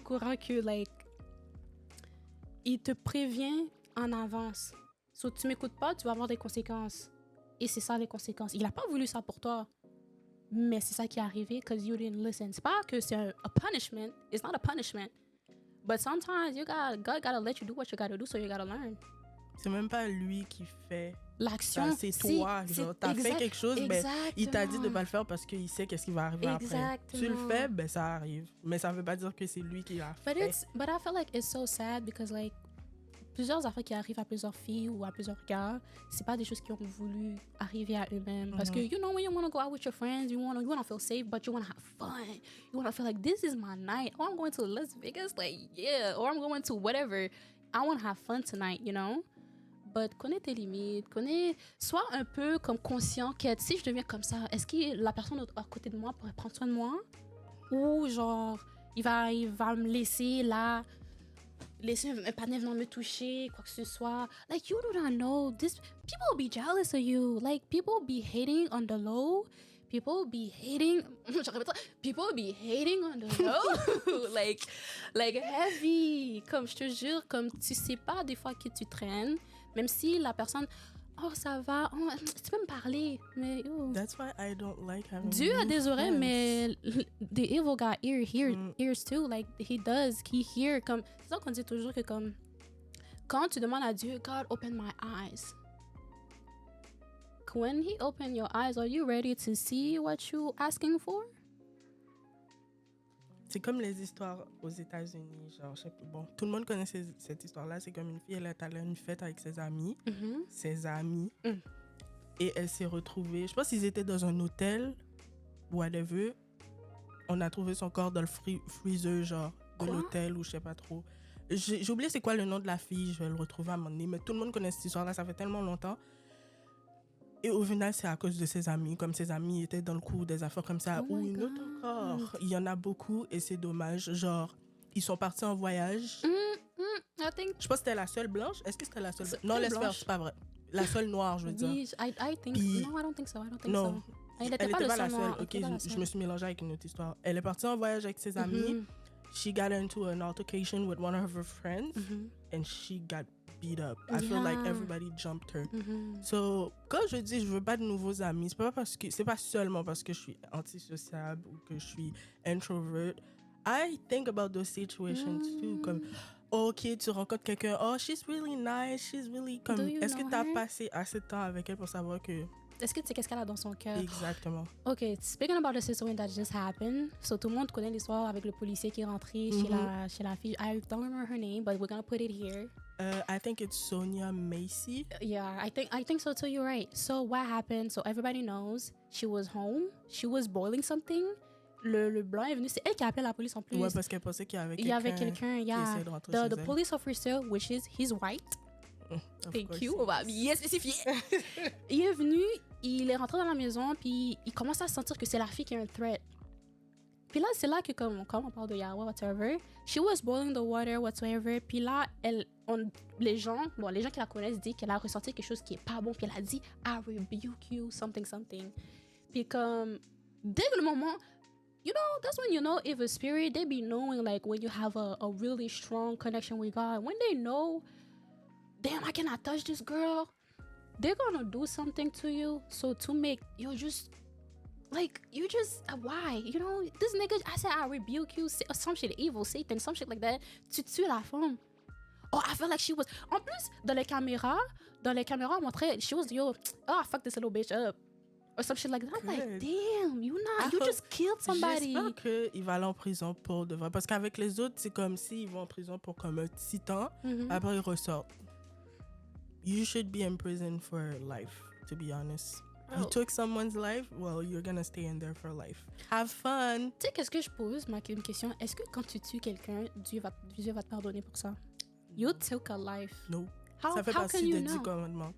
[SPEAKER 2] courant que, like, il te prévient en avance. So, tu m'écoutes pas, tu vas avoir des conséquences. Et c'est ça les conséquences. Il a pas voulu ça pour toi. Mais c'est ça qui est arrivé because you didn't listen. C'est pas que c'est a punishment. It's not a punishment. But sometimes God gotta let you do what you gotta do, so you gotta learn.
[SPEAKER 1] C'est même pas lui qui fait
[SPEAKER 2] L'action,
[SPEAKER 1] ça, c'est toi. Genre, t'as fait quelque chose, ben, il t'a dit de pas le faire parce qu'il sait qu'est-ce qui va arriver après. Tu le fais, ben ça arrive. Mais ça veut pas dire que c'est lui qui l'a fait.
[SPEAKER 2] But I feel like it's so sad because like plusieurs affaires qui arrivent à plusieurs filles ou à plusieurs gars, c'est pas des choses qui ont voulu arriver à eux-mêmes. Parce que, when you want to go out with your friends, you want to feel safe, but you want to have fun. You want to feel like, this is my night. Oh, I'm going to Las Vegas, like, yeah. Or I'm going to whatever. I want to have fun tonight, But connais tes limites, sois un peu comme conscient que si je deviens comme ça, est-ce que la personne à côté de moi pourrait prendre soin de moi? Ou genre, il va me laisser là... laisser un partenaire venir me toucher, quoi que ce soit. Like, you do not know. People will be jealous of you. Like, people be hating on the low. People be hating on the low. like heavy. Comme, je te jure, comme tu sais pas des fois qui tu traînes, même si la personne... Oh, ça va. Oh, tu peux me parler. Mais
[SPEAKER 1] That's why I don't like having
[SPEAKER 2] Dieu a des oreilles,
[SPEAKER 1] friends.
[SPEAKER 2] mais the evil got ears too. Like, he hear. Comme, c'est ça qu'on dit toujours que comme, quand tu demandes à Dieu, God, open my eyes. When he open your eyes, are you ready to see what you asking for?
[SPEAKER 1] C'est comme les histoires aux États-Unis. Genre, bon, tout le monde connaît cette histoire-là. C'est comme une fille, elle est allée à une fête avec ses amis. Et elle s'est retrouvée... Je pense qu'ils étaient dans un hôtel, whatever. On a trouvé son corps dans le freezer, genre, de l'hôtel ou je sais pas trop. J'ai oublié c'est quoi le nom de la fille. Je vais le retrouver à un moment donné. Mais tout le monde connaît cette histoire-là. Ça fait tellement longtemps. Et au final, c'est à cause de ses amis. Comme ses amis étaient dans le coup des affaires comme ça. Ou une autre encore. Il y en a beaucoup et c'est dommage. Genre, ils sont partis en voyage.
[SPEAKER 2] I think...
[SPEAKER 1] Je pense que c'était la seule blanche. Est-ce que c'était la seule blanche? Non, laisse faire, c'est pas vrai. La seule noire, je veux dire.
[SPEAKER 2] Oui, I think...
[SPEAKER 1] Puis,
[SPEAKER 2] no, I don't think so.
[SPEAKER 1] Non,
[SPEAKER 2] Elle
[SPEAKER 1] elle
[SPEAKER 2] était
[SPEAKER 1] n'était pas la
[SPEAKER 2] seule
[SPEAKER 1] seule.
[SPEAKER 2] noire.
[SPEAKER 1] Ok, je me suis mélangée avec une autre histoire. Elle est partie en voyage avec ses amis. She got into an altercation with one of her friends. And she got beat up. I feel like everybody jumped her. So, quand je dis je veux pas de nouveaux amis, c'est pas seulement parce que je suis antisociable ou que je suis introvert. I think about those situations too. Comme, ok, tu rencontres quelqu'un, oh, she's really nice, she's really... Comme, est-ce que tu as passé assez de temps avec elle pour savoir que...
[SPEAKER 2] Est-ce que tu sais qu'est-ce qu'elle a dans son cœur?
[SPEAKER 1] Exactement.
[SPEAKER 2] Ok, speaking about the situation that just happened, so tout le monde connaît l'histoire avec le policier qui est rentré chez la fille. I don't remember her name, but we're gonna put it here.
[SPEAKER 1] I think it's Sonia Macy.
[SPEAKER 2] Yeah, I think so too. You're right. So what happened? So everybody knows she was home. She was boiling something. Le blanc est venu. C'est elle qui a appelé la police en plus.
[SPEAKER 1] Ouais, parce qu'elle pensait qu'il y avait quelqu'un.
[SPEAKER 2] Il y avait quelqu'un.
[SPEAKER 1] Qui
[SPEAKER 2] Yeah.
[SPEAKER 1] essayait de rentrer chez
[SPEAKER 2] The
[SPEAKER 1] elle.
[SPEAKER 2] police officer, which is he's white. Thank you. On va bien spécifier. Il est venu, il est rentré dans la maison, puis il commence à sentir que c'est la fille qui a un threat. Puis là, c'est là que, comme on parle de Yahweh, whatever, she was boiling the water, whatsoever. Puis là, les gens qui la connaissent disent qu'elle a ressenti quelque chose qui est pas bon. Puis elle a dit, I rebuke you, something. Puis comme, dès le moment, that's when you know if a spirit, they be knowing, like, when you have a really strong connection with God. When they know, damn, I cannot touch this girl, they're gonna do something to you. So to make you just... Like, why? This nigga, I said, I rebuke you, some shit, evil, Satan, some shit like that. Tu tues la femme. Oh, I felt like she was... En plus, dans les caméras, on montrait, she was, I fucked this little bitch up. or some shit like that. I'm like,
[SPEAKER 1] Good.
[SPEAKER 2] damn, you
[SPEAKER 1] hope-
[SPEAKER 2] just killed somebody.
[SPEAKER 1] J'espère qu'il va aller en prison pour de vrai. Parce qu'avec les autres, c'est comme s'ils vont en prison pour comme un petit temps.
[SPEAKER 2] Mhm.
[SPEAKER 1] Après, ils ressortent. You should be in prison for life, to be honest. You
[SPEAKER 2] Oh.
[SPEAKER 1] took someone's life, well, you're gonna stay in there for life. Have fun.
[SPEAKER 2] Tu sais, qu'est-ce que je pose, une question? Est-ce que quand tu tues quelqu'un, Dieu va te pardonner pour ça? You took a life.
[SPEAKER 1] No.
[SPEAKER 2] How,
[SPEAKER 1] Ça fait
[SPEAKER 2] how
[SPEAKER 1] partie
[SPEAKER 2] can you
[SPEAKER 1] des 10
[SPEAKER 2] know?
[SPEAKER 1] commandements.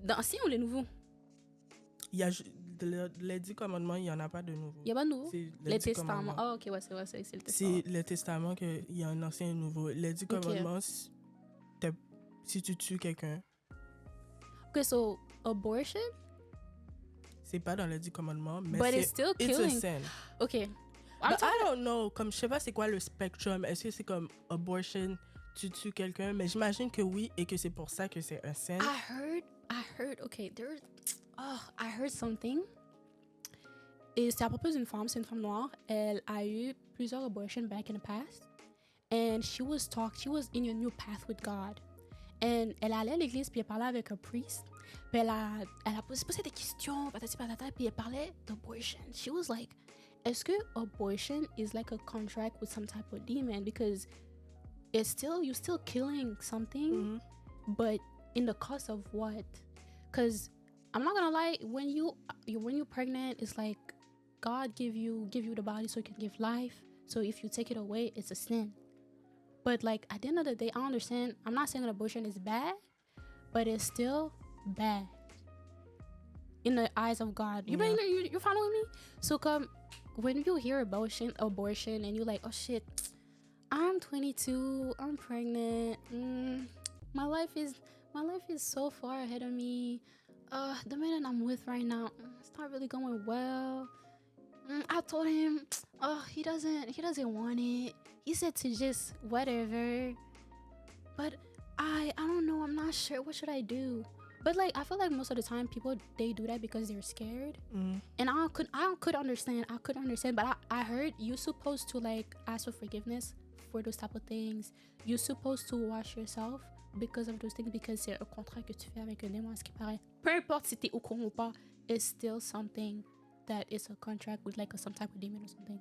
[SPEAKER 2] Dans ancien ou les nouveaux?
[SPEAKER 1] Il y a les 10 commandements, il n'y en a pas de nouveau.
[SPEAKER 2] Il n'y a pas de nouveau?
[SPEAKER 1] C'est
[SPEAKER 2] Les
[SPEAKER 1] 10
[SPEAKER 2] testaments.
[SPEAKER 1] commandements.
[SPEAKER 2] Ah, ok, ouais, c'est le testament.
[SPEAKER 1] C'est le testament qu'il y a un ancien et un nouveau. Les 10 commandements, si tu tues quelqu'un,
[SPEAKER 2] Ok, so abortion?
[SPEAKER 1] c'est pas dans les 10 commandements, mais
[SPEAKER 2] But it's still
[SPEAKER 1] it's a
[SPEAKER 2] killing.
[SPEAKER 1] sin.
[SPEAKER 2] Ok. I'm
[SPEAKER 1] But I
[SPEAKER 2] talking-
[SPEAKER 1] don't know, comme je sais pas c'est quoi le spectrum. Est-ce que c'est comme abortion, tu tues quelqu'un, mais j'imagine que oui et que c'est pour ça que c'est un sin.
[SPEAKER 2] I heard, okay, I heard something. Et c'est à propos d'une femme, c'est une femme noire. Elle a eu plusieurs abortions back in the past. And she was in a new path with God. And elle allait à l'église, puis elle parlait avec un priest. Puis elle a posé des questions, patati patata, puis elle parlait d'abortion. She was like, est-ce que abortion is like a contract with some type of demon? Because you're still killing something.
[SPEAKER 1] Mhm.
[SPEAKER 2] But in the cost of what? Because I'm not gonna lie, when you're pregnant, it's like God give you the body so you can give life. So if you take it away, it's a sin. But like at the end of the day, I understand. I'm not saying that abortion is bad, but it's still bad in the eyes of God. You following me? So come when you hear abortion, and you're like, oh shit, I'm 22, I'm pregnant. My life is so far ahead of me. The man that I'm with right now, it's not really going well. I told him, he doesn't want it. He said to just whatever. But I don't know. I'm not sure. What should I do? But like, I feel like most of the time people they do that because they're scared.
[SPEAKER 1] Mhm.
[SPEAKER 2] And I could understand. But I heard you're supposed to like ask for forgiveness for those type of things. You're supposed to wash yourself because of those things, because c'est un contrat que tu fais avec un démon, à ce qui paraît. Peu importe si t'es au courant ou pas, it's still something that is a contract with like some type of demon or something.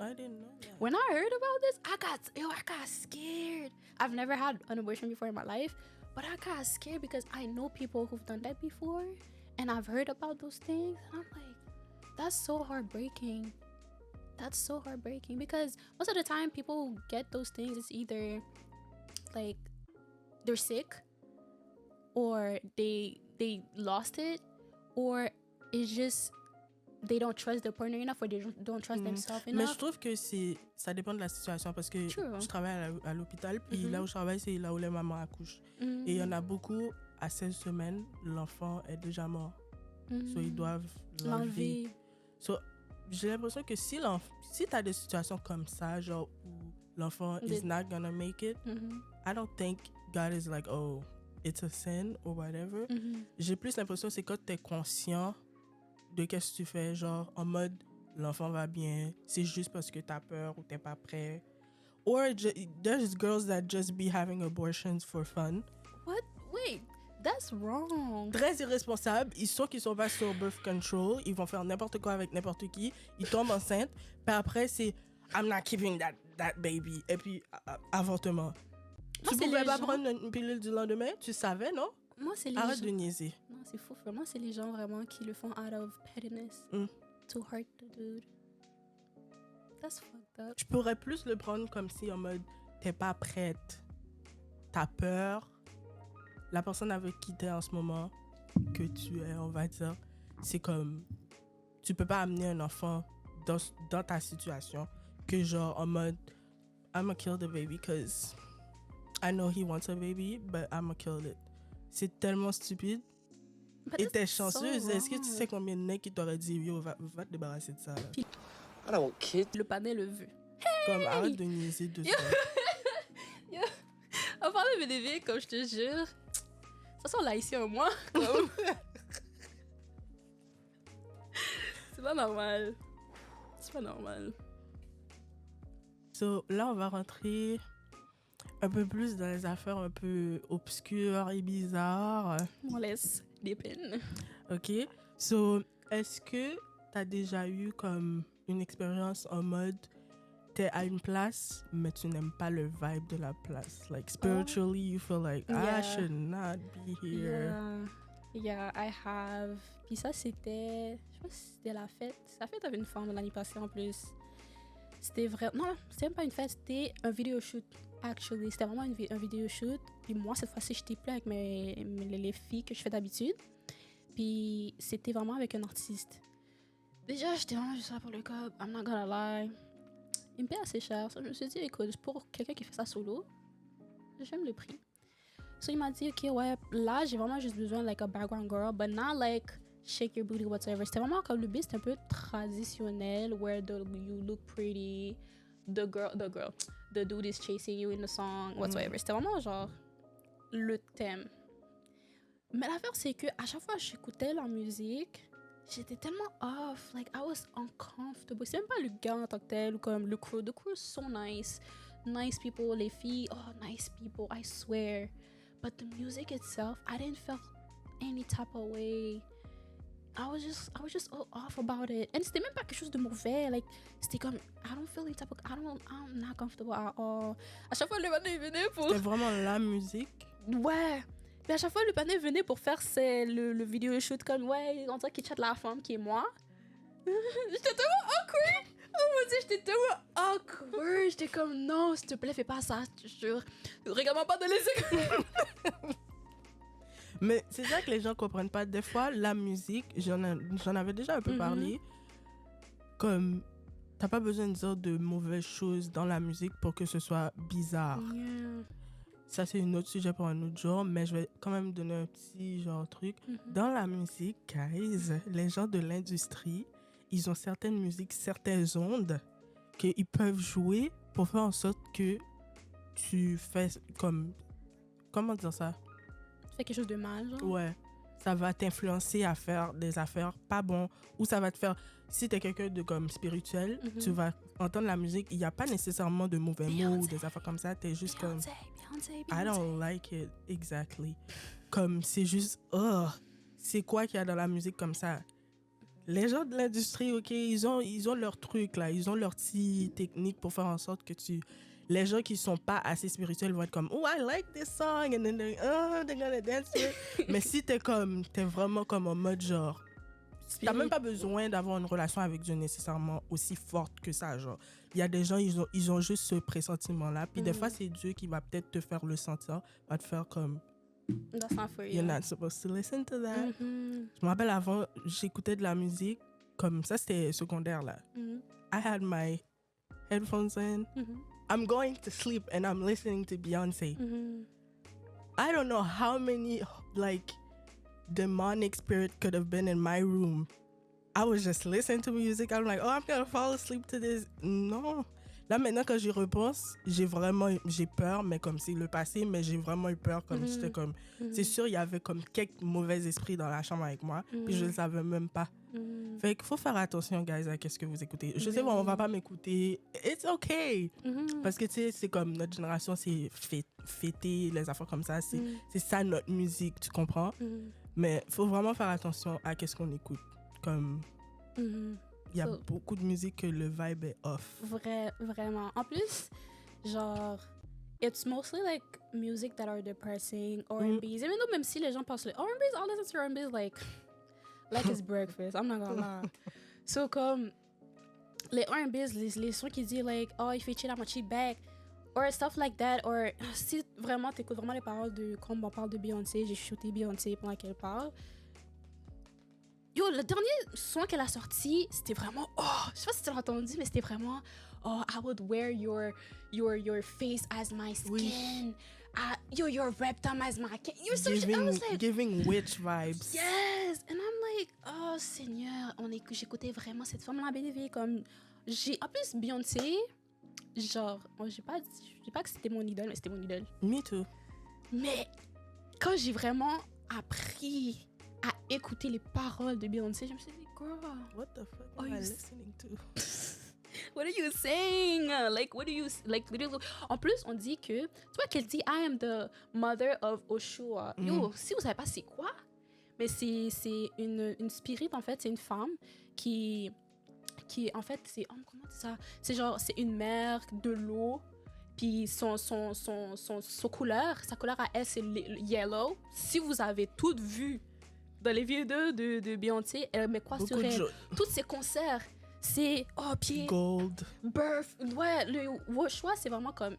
[SPEAKER 1] I didn't know that.
[SPEAKER 2] When I heard about this, I got scared. I've never had an abortion before in my life, but I got scared because I know people who've done that before, and I've heard about those things, and I'm like, that's so heartbreaking. That's so heartbreaking because most of the time people who get those things, it's either like they're sick, or they lost it, or it's just they don't trust their partner enough, or they don't trust themselves
[SPEAKER 1] Mais je
[SPEAKER 2] enough.
[SPEAKER 1] trouve que ça dépend de la situation parce que
[SPEAKER 2] True.
[SPEAKER 1] je travaille à l'hôpital, puis là où je travaille, c'est là où les mamans accouchent.
[SPEAKER 2] Mm.
[SPEAKER 1] Et il y en a beaucoup, à 16 semaines, l'enfant est déjà mort. So, ils doivent l'enlever.
[SPEAKER 2] L'enlever.
[SPEAKER 1] So, j'ai l'impression que si tu as des situations comme ça, genre où l'enfant is not gonna make it, I don't think God is like, oh, it's a sin or whatever. J'ai plus l'impression que c'est quand tu es conscient de qu'est-ce que tu fais, genre en mode l'enfant va bien, c'est juste parce que tu as peur ou tu n'es pas prêt. Or there's girls that just be having abortions for fun.
[SPEAKER 2] What? Wait, that's wrong.
[SPEAKER 1] Très irresponsables, ils sont pas sur birth control, ils vont faire n'importe quoi avec n'importe qui, ils tombent enceintes, puis après c'est I'm not keeping that baby, et puis avortement. Tu
[SPEAKER 2] c'est
[SPEAKER 1] pouvais
[SPEAKER 2] les
[SPEAKER 1] pas
[SPEAKER 2] gens-
[SPEAKER 1] prendre une pilule du lendemain, tu savais, non?
[SPEAKER 2] Moi, c'est les
[SPEAKER 1] Arrête
[SPEAKER 2] gens...
[SPEAKER 1] de niaiser.
[SPEAKER 2] Non, c'est fou. Vraiment, c'est les gens vraiment qui le font out of pettiness to hurt the dude. That's fucked up.
[SPEAKER 1] Je pourrais plus le prendre comme si en mode t'es pas prête, t'as peur, la personne avec qui t'es en ce moment, que tu es, on va dire, c'est comme tu peux pas amener un enfant dans ta situation que genre en mode I'm gonna kill the baby because I know he wants a baby but I'm gonna kill it. C'est tellement stupide.
[SPEAKER 2] But
[SPEAKER 1] Et
[SPEAKER 2] that's
[SPEAKER 1] t'es
[SPEAKER 2] so
[SPEAKER 1] chanceuse. Est-ce que tu
[SPEAKER 2] wrong.
[SPEAKER 1] sais combien de mecs qui t'auraient dit yo va te débarrasser de ça là?
[SPEAKER 7] I don't kid.
[SPEAKER 2] Le panel le veut.
[SPEAKER 1] Comme arrête de niaiser deux secondes.
[SPEAKER 2] On parle de BDV, comme je te jure. Ça sent l'haïtien, moi. Comme... C'est pas normal. C'est pas normal.
[SPEAKER 1] So, là, on va rentrer un peu plus dans les affaires un peu obscures et bizarres.
[SPEAKER 2] On laisse des peines.
[SPEAKER 1] OK? So, est-ce que t'as déjà eu comme une expérience en mode t'es à une place, mais tu n'aimes pas le vibe de la place? Like, spiritually, you feel like,
[SPEAKER 2] Yeah.
[SPEAKER 1] I should not be here.
[SPEAKER 2] Yeah, I have. Puis ça, c'était. Je sais pas si c'était la fête. La fête avait une forme l'année passée en plus. C'était vraiment. Non, c'était même pas une fête, c'était un vidéo shoot. Actually, c'était vraiment un vidéo shoot. Puis moi, cette fois-ci, j'étais plus avec les filles que je fais d'habitude. Puis c'était vraiment avec un artiste. Déjà, j'étais vraiment juste là pour le club. I'm not gonna lie. Il me paie assez cher. So, je me suis dit, écoute, pour quelqu'un qui fait ça solo, j'aime le prix. So, il m'a dit, OK, ouais, là, j'ai vraiment juste besoin, like, a background girl, but not, like, shake your booty, whatsoever. C'était vraiment comme le beat, c'était un peu traditionnel, where you look pretty, the dude is chasing you in the song, whatsoever. C'était vraiment, genre, le thème. Mais l'affaire, c'est que à chaque fois que j'écoutais la musique, j'étais tellement off, like, I was uncomfortable. C'est même pas le gars en tant que tel, ou comme le crew. The crew is so nice. Nice people, les filles, oh, nice people, I swear. But the music itself, I didn't feel any type of way. I was just all off about it. And c'était même pas quelque chose de mauvais. Like, c'était comme, I don't feel any type of, I'm not comfortable at all. À chaque fois, le panneau venait pour...
[SPEAKER 1] C'était vraiment la musique.
[SPEAKER 2] Ouais. Mais à chaque fois, le panneau venait pour faire le vidéo shoot comme, ouais, on dirait qu'il chatte la femme qui est moi. J'étais tellement awkward. Oh mon Dieu, j'étais tellement awkward. J'étais comme, non, s'il te plaît, fais pas ça, je te jure. Regarde-moi pas dans les yeux.
[SPEAKER 1] Mais c'est ça que les gens comprennent pas. Des fois, la musique, j'en avais déjà un peu parlé, comme t'as pas besoin de dire de mauvaises choses dans la musique pour que ce soit bizarre.
[SPEAKER 2] Yeah.
[SPEAKER 1] Ça, c'est un autre sujet pour un autre jour, mais je vais quand même donner un petit genre truc. Dans la musique, guys, les gens de l'industrie, ils ont certaines musiques, certaines ondes qu'ils peuvent jouer pour faire en sorte que tu fais comme... Comment dire ça?
[SPEAKER 2] Tu fais quelque chose de mal, genre?
[SPEAKER 1] Ouais. Ça va t'influencer à faire des affaires pas bonnes. Ou ça va te faire... Si t'es quelqu'un de comme spirituel, tu vas entendre la musique. Il n'y a pas nécessairement de mauvais mots ou des affaires comme ça. T'es juste comme...
[SPEAKER 2] Beyoncé.
[SPEAKER 1] I don't like it. Exactly. Comme c'est juste... Oh, c'est quoi qu'il y a dans la musique comme ça? Les gens de l'industrie, OK, ils ont leur truc, là. Ils ont leur petit technique pour faire en sorte que tu... Les gens qui sont pas assez spirituels vont être comme, oh, I like this song, and then they're gonna dance to it. Mais si t'es vraiment comme en mode genre, t'as même pas besoin d'avoir une relation avec Dieu nécessairement aussi forte que ça, genre. Il y a des gens, ils ont juste ce pressentiment-là. Puis des fois, c'est Dieu qui va peut-être te faire le sentir, va te faire comme,
[SPEAKER 2] That's not for you.
[SPEAKER 1] you're not supposed to listen to that. Je me rappelle avant, j'écoutais de la musique, comme ça, c'était secondaire, là. I had my headphones in. I'm going to sleep and I'm listening to Beyoncé. I don't know how many, like, demonic spirit could have been in my room. I was just listening to music. I'm like, oh, I'm gonna fall asleep to this. Non. Là, maintenant, quand j'y repense, j'ai peur, mais comme c'est le passé, mais j'ai vraiment eu peur, comme j'étais comme... C'est sûr, il y avait comme quelques mauvais esprits dans la chambre avec moi, puis je ne le savais même pas. Fait qu'il faut faire attention, guys, à qu'est-ce que vous écoutez. Je sais, bon, on va pas m'écouter. It's okay. Parce que, tu sais, c'est comme notre génération, c'est fêter, les affaires comme ça. C'est ça, notre musique, tu comprends? Mais il faut vraiment faire attention à qu'est-ce qu'on écoute. Comme... Il y a beaucoup de musique que le vibe est off.
[SPEAKER 2] Vraiment. En plus, genre, it's mostly like music that are depressing, R&B's. Even though même si les gens pensent like, R&B's, I'll listen to R&B's like it's breakfast. I'm not gonna lie. So comme, les R&B's, les sons qui disent like, oh, if you cheat, I'ma cheat back. Or stuff like that. Or si vraiment t'écoutes vraiment les paroles de, comme on parle de Beyoncé, j'ai chuté Beyoncé pendant qu'elle parle. Yo, le dernier son qu'elle a sorti, c'était vraiment, oh, je sais pas si tu l'as entendu, mais c'était vraiment, oh, I would wear your face as my skin.
[SPEAKER 1] Oui.
[SPEAKER 2] Your reptile as my skin. You're so
[SPEAKER 1] giving witch vibes.
[SPEAKER 2] Yes, and I'm like, oh Seigneur, j'écoutais vraiment cette femme-là, bénévée, comme, en plus Beyoncé, genre, je dis pas que c'était mon idole, mais c'était mon idole.
[SPEAKER 1] Me too.
[SPEAKER 2] Mais quand j'ai vraiment appris à écouter les paroles de Beyoncé, je me suis dit, girl,
[SPEAKER 1] what the fuck am I listening to?
[SPEAKER 2] What are you saying? Like, what do you... En plus, on dit que... Tu vois qu'elle dit, I am the mother of Oshua. Yo, si vous savez pas c'est quoi, mais c'est une spirit, en fait. C'est une femme qui en fait, c'est... Oh, comment on dit ça? C'est genre, c'est une mer, de l'eau, puis sa couleur à elle, c'est le yellow. Si vous avez toutes vu dans les vidéos de Beyoncé, elle met quoi sur elle? Tous ses concerts, c'est... Oh, puis...
[SPEAKER 1] Gold.
[SPEAKER 2] Birth. Ouais, le choix, c'est vraiment comme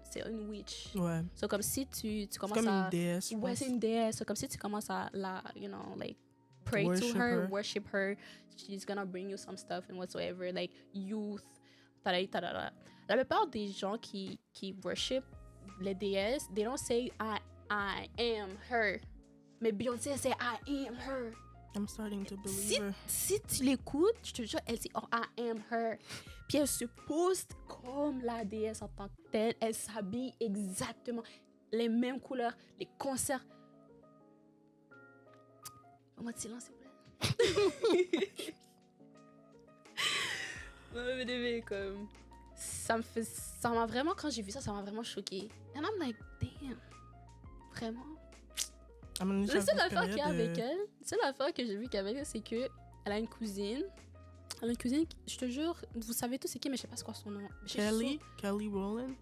[SPEAKER 2] c'est une witch.
[SPEAKER 1] Ouais.
[SPEAKER 2] So, comme si tu commences
[SPEAKER 1] comme
[SPEAKER 2] à...
[SPEAKER 1] une déesse, je
[SPEAKER 2] Ouais,
[SPEAKER 1] pense.
[SPEAKER 2] c'est une déesse. So, comme si tu commences à la, you know, like, pray
[SPEAKER 1] Worship
[SPEAKER 2] to her,
[SPEAKER 1] her.
[SPEAKER 2] worship her. She's gonna bring you some stuff and whatsoever, like youth, ta-da-da-da-da. La plupart des gens qui worship les déesses, they don't say I am her. Mais Beyoncé, c'est I am her.
[SPEAKER 1] I'm starting to believe her.
[SPEAKER 2] Si tu l'écoutes, je te jure, elle dit oh, I am her. Puis elle se poste comme la déesse en tant que telle. Elle s'habille exactement les mêmes couleurs, les concerts. Moment de silence, s'il vous plaît. Ouais, comme ça m'a vraiment, quand j'ai vu ça m'a vraiment choquée. And I'm like, damn, vraiment. La seule affaire qu'il y a avec elle, la seule affaire que j'ai vu qu'avec elle, c'est que elle a une cousine. Elle a une cousine, je te jure, vous savez tous c'est qui, mais je sais pas c'est quoi son nom.
[SPEAKER 1] Kelly Rowland.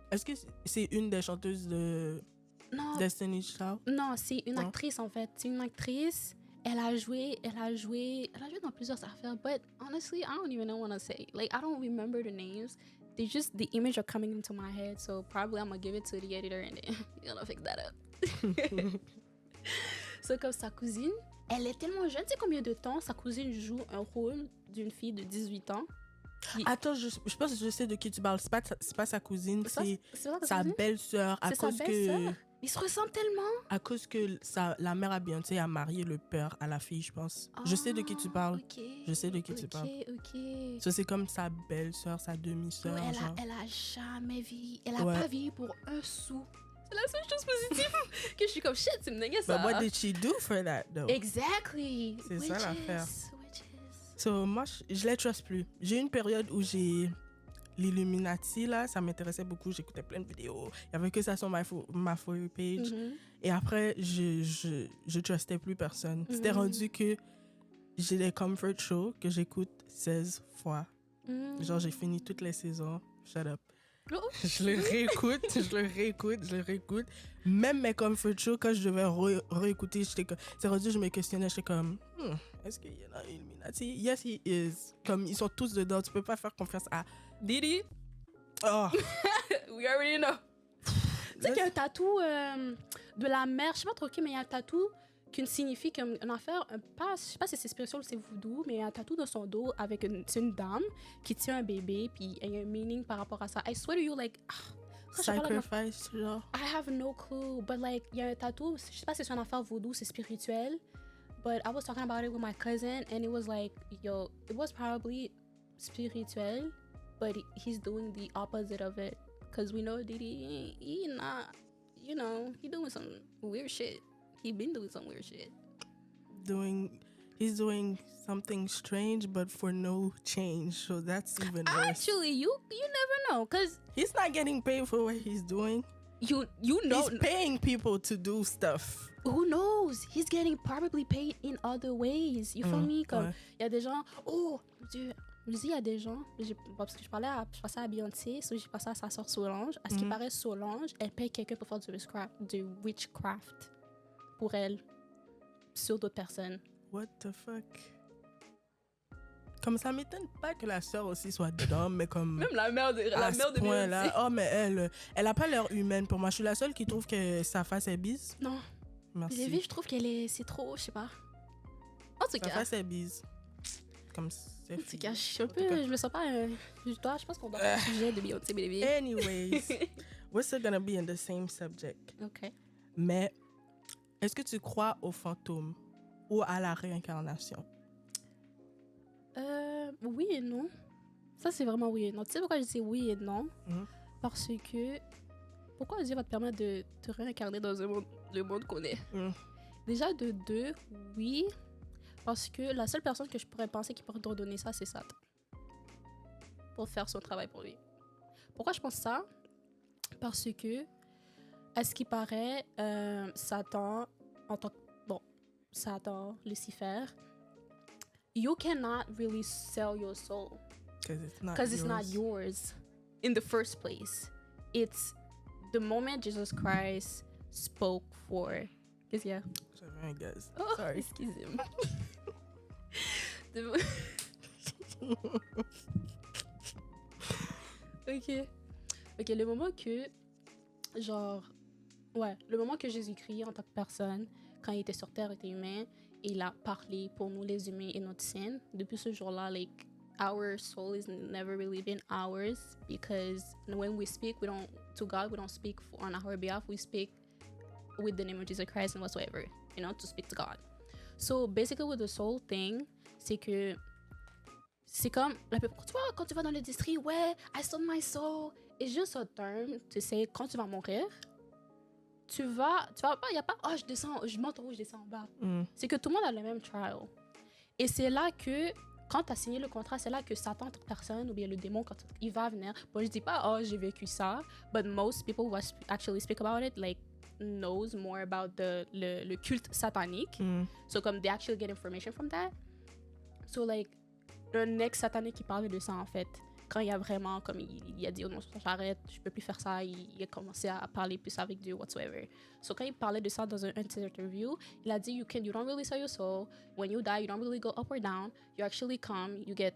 [SPEAKER 1] Est-ce que c'est une des chanteuses de Destiny's Child?
[SPEAKER 2] Non, c'est une actrice en fait. C'est une actrice. Elle a joué dans plusieurs affaires, but honestly, I don't even know what to say. Like, I don't remember the names. The image are coming into my head, so probably I'm gonna give it to the editor and then you're gonna fix that up. So, comme sa cousine, elle est tellement jeune, tu sais combien de temps sa cousine joue un rôle d'une fille de 18 ans?
[SPEAKER 1] Attends, je pense que je sais de qui tu parles. C'est pas sa cousine, c'est sa belle-sœur.
[SPEAKER 2] C'est sa belle-sœur? Ils se ressemblent tellement.
[SPEAKER 1] À cause que la mère à Beyoncé a marié le père à la fille, je pense. Je sais de qui tu parles.
[SPEAKER 2] Okay.
[SPEAKER 1] Je sais de qui tu parles.
[SPEAKER 2] Ok.
[SPEAKER 1] Ça, c'est comme sa belle-sœur, sa demi-sœur.
[SPEAKER 2] Elle a jamais vieilli. Elle a pas vieilli pour un sou. C'est la seule chose positive que je suis comme shit, tu me dingues ça.
[SPEAKER 1] But what did she do for that, though?
[SPEAKER 2] Exactly.
[SPEAKER 1] C'est ça l'affaire.
[SPEAKER 2] Witches.
[SPEAKER 1] So, moi, je les trust plus. J'ai eu une période où l'Illuminati, là, ça m'intéressait beaucoup. J'écoutais plein de vidéos. Il n'y avait que ça sur ma For You page.
[SPEAKER 2] Mm-hmm.
[SPEAKER 1] Et après, je trustais plus personne. C'était rendu que j'ai des comfort shows que j'écoute 16 fois. Genre, j'ai fini toutes les saisons. Shut up.
[SPEAKER 2] Oh.
[SPEAKER 1] Je le réécoute. Même mes comfort shows, quand je devais réécouter, c'est rendu, je me questionnais, j'étais comme, est-ce qu'il y en a Illuminati? Yes, he is. Comme, ils sont tous dedans. Tu peux pas faire confiance à
[SPEAKER 2] Diddy.
[SPEAKER 1] Oh.
[SPEAKER 2] We already know. Tu sais qu'il y a un tatou de la mère, je sais pas trop qui, mais il y a un tatou qui signifie comme une affaire, je sais pas si c'est spirituel ou c'est voodoo, mais il y a un tatou dans son dos avec c'est une dame qui tient un bébé, puis il y a un meaning par rapport à ça. I swear to you, like,
[SPEAKER 1] sacrifice, genre.
[SPEAKER 2] I have no clue, but like, il y a un tatou, je sais pas si c'est une affaire voodoo, c'est spirituel, but I was talking about it with my cousin, and it was like, yo, it was probably spiritual, but he's doing the opposite of it, because we know Diddy, he not, you know, he doing some weird shit. He been doing some weird shit.
[SPEAKER 1] He's doing something strange, but for no change. So that's even worse.
[SPEAKER 2] Actually, you never know, cause
[SPEAKER 1] he's not getting paid for what he's doing.
[SPEAKER 2] You know,
[SPEAKER 1] he's paying people to do stuff.
[SPEAKER 2] Who knows? He's getting probably paid in other ways. You feel me? Comme il y a des gens. Oh mon Dieu. Je dis il y a des gens. Parce que je passais à Beyoncé, so j'ai passé à sa sœur Solange. À ce qui paraît, Solange, elle paye quelqu'un pour faire du witchcraft pour elle sur d'autres personnes.
[SPEAKER 1] What the fuck? Comme ça m'étonne pas que la sœur aussi soit dedans, mais comme
[SPEAKER 2] même la mère de
[SPEAKER 1] point là. Oh mais elle a pas l'air humaine pour moi. Je suis la seule qui trouve que sa face est bise.
[SPEAKER 2] Non.
[SPEAKER 1] Merci.
[SPEAKER 2] J'ai vu, je trouve c'est trop, je sais pas. En tout cas.
[SPEAKER 1] Sa face est bise. Comme c'est.
[SPEAKER 2] En tout cas, je me sens pas. Je pense qu'on va faire le sujet de Beyoncé, baby.
[SPEAKER 1] Anyways, we're still gonna be in the same subject.
[SPEAKER 2] Ok.
[SPEAKER 1] Mais est-ce que tu crois aux fantômes ou à la réincarnation?
[SPEAKER 2] Oui et non. Ça, c'est vraiment oui et non. Tu sais pourquoi je dis oui et non? Parce que pourquoi Dieu va te permettre de te réincarner dans le monde qu'on est? Déjà, de deux, oui. Parce que la seule personne que je pourrais penser qui pourrait te redonner ça, c'est Satan. Pour faire son travail pour lui. Pourquoi je pense ça? Parce que, à ce qui paraît, Satan, en tant que... Bon, Satan, Lucifer, you cannot really sell your soul
[SPEAKER 1] Because
[SPEAKER 2] it's not yours in the first place. It's the moment Jesus Christ spoke for. Qu'est-ce qu'il y a?
[SPEAKER 1] Sorry, guys.
[SPEAKER 2] Oh,
[SPEAKER 1] Sorry.
[SPEAKER 2] excusez-moi. Ok, le moment que, genre, ouais, le moment que Jésus-Christ, en tant que personne, quand il était sur terre, était humain, il a parlé pour nous, les humains, et notre sin. Depuis ce jour-là, like, our soul is never really been ours, because when we speak, to God, we don't speak on our behalf, we speak with the name of Jesus Christ and whatsoever, to speak to God. So, basically, with the soul thing, c'est que c'est comme quand tu vas dans le district, ouais, I sold my soul. It's just a term to say quand tu vas mourir, tu vas pas, il y a pas, je monte en haut, je descends en bas. C'est que tout le monde a le même trial. Et c'est là que quand tu as signé le contrat, c'est là que Satan, toute personne, ou bien le démon, quand il va venir. Bon, je dis pas, j'ai vécu ça, but most people who actually speak about it, like, knows more about le culte satanique. So, comme, they actually get information from that. So, like, un ex-satanique qui parle de ça, en fait, quand il y a vraiment, comme, il a dit, oh non, j'arrête, je peux plus faire ça, il a commencé à parler plus avec Dieu, whatsoever. So, quand il parlait de ça dans un de ses interviews, il a dit, you don't really sell your soul. When you die, you don't really go up or down. You actually come, you get,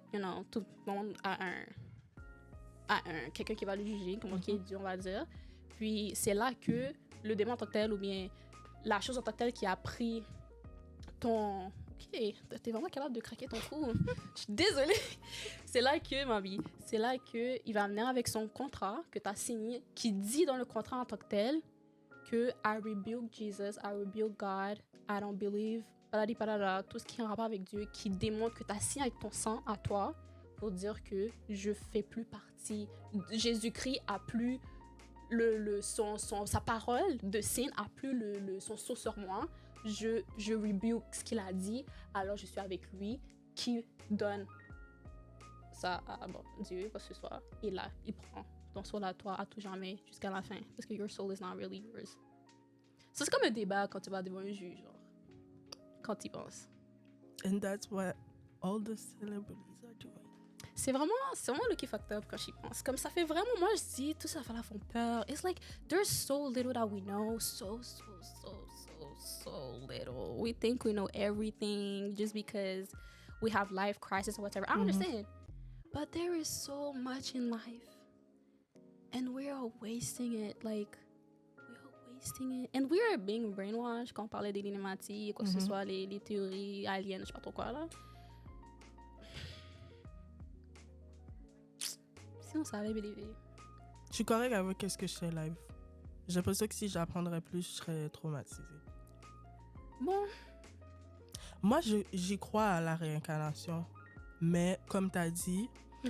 [SPEAKER 2] tout le monde a quelqu'un qui va le juger, comme qui est Dieu, on va dire. Puis, c'est là que le démon en tant que tel, ou bien la chose en tant que telle qui a pris ton... Ok, t'es vraiment capable de craquer ton cou. Je suis désolée. C'est là que il va venir avec son contrat que t'as signé, qui dit dans le contrat en tant que tel que I rebuke Jesus, I rebuke God, I don't believe, tout ce qui est en rapport avec Dieu, qui démontre que t'as signé avec ton sang à toi pour dire que je fais plus partie. Jésus-Christ a plus sa parole de signe, a plus son sceau sur moi. Je rebuke ce qu'il a dit, alors je suis avec lui qui donne ça à Dieu, quoi que ce soit. Et là, il prend ton soul à toi à tout jamais jusqu'à la fin. Parce que your soul is not really yours. Ça, c'est comme un débat quand tu vas devant un juge, genre. Quand tu y penses.
[SPEAKER 1] And that's what all the celebrities are doing.
[SPEAKER 2] C'est vraiment le qui fucked up quand j'y pense. Comme ça fait vraiment, moi je dis, tout ça là font peur. It's like, there's so little that we know. So little. We think we know everything just because we have life crisis or whatever. I understand. But there is so much in life. And we are wasting it. Like, we are wasting it. And we are being brainwashed quand on parlait des Illuminati, quoi que ce soit, les théories aliens, je sais pas trop quoi là. Si on savait, believe.
[SPEAKER 1] Je suis correcte avec ce que je fais live. J'ai l'impression que si j'apprendrais plus, je serais traumatisée.
[SPEAKER 2] Bon.
[SPEAKER 1] Moi, j'y crois à la réincarnation. Mais comme tu as dit,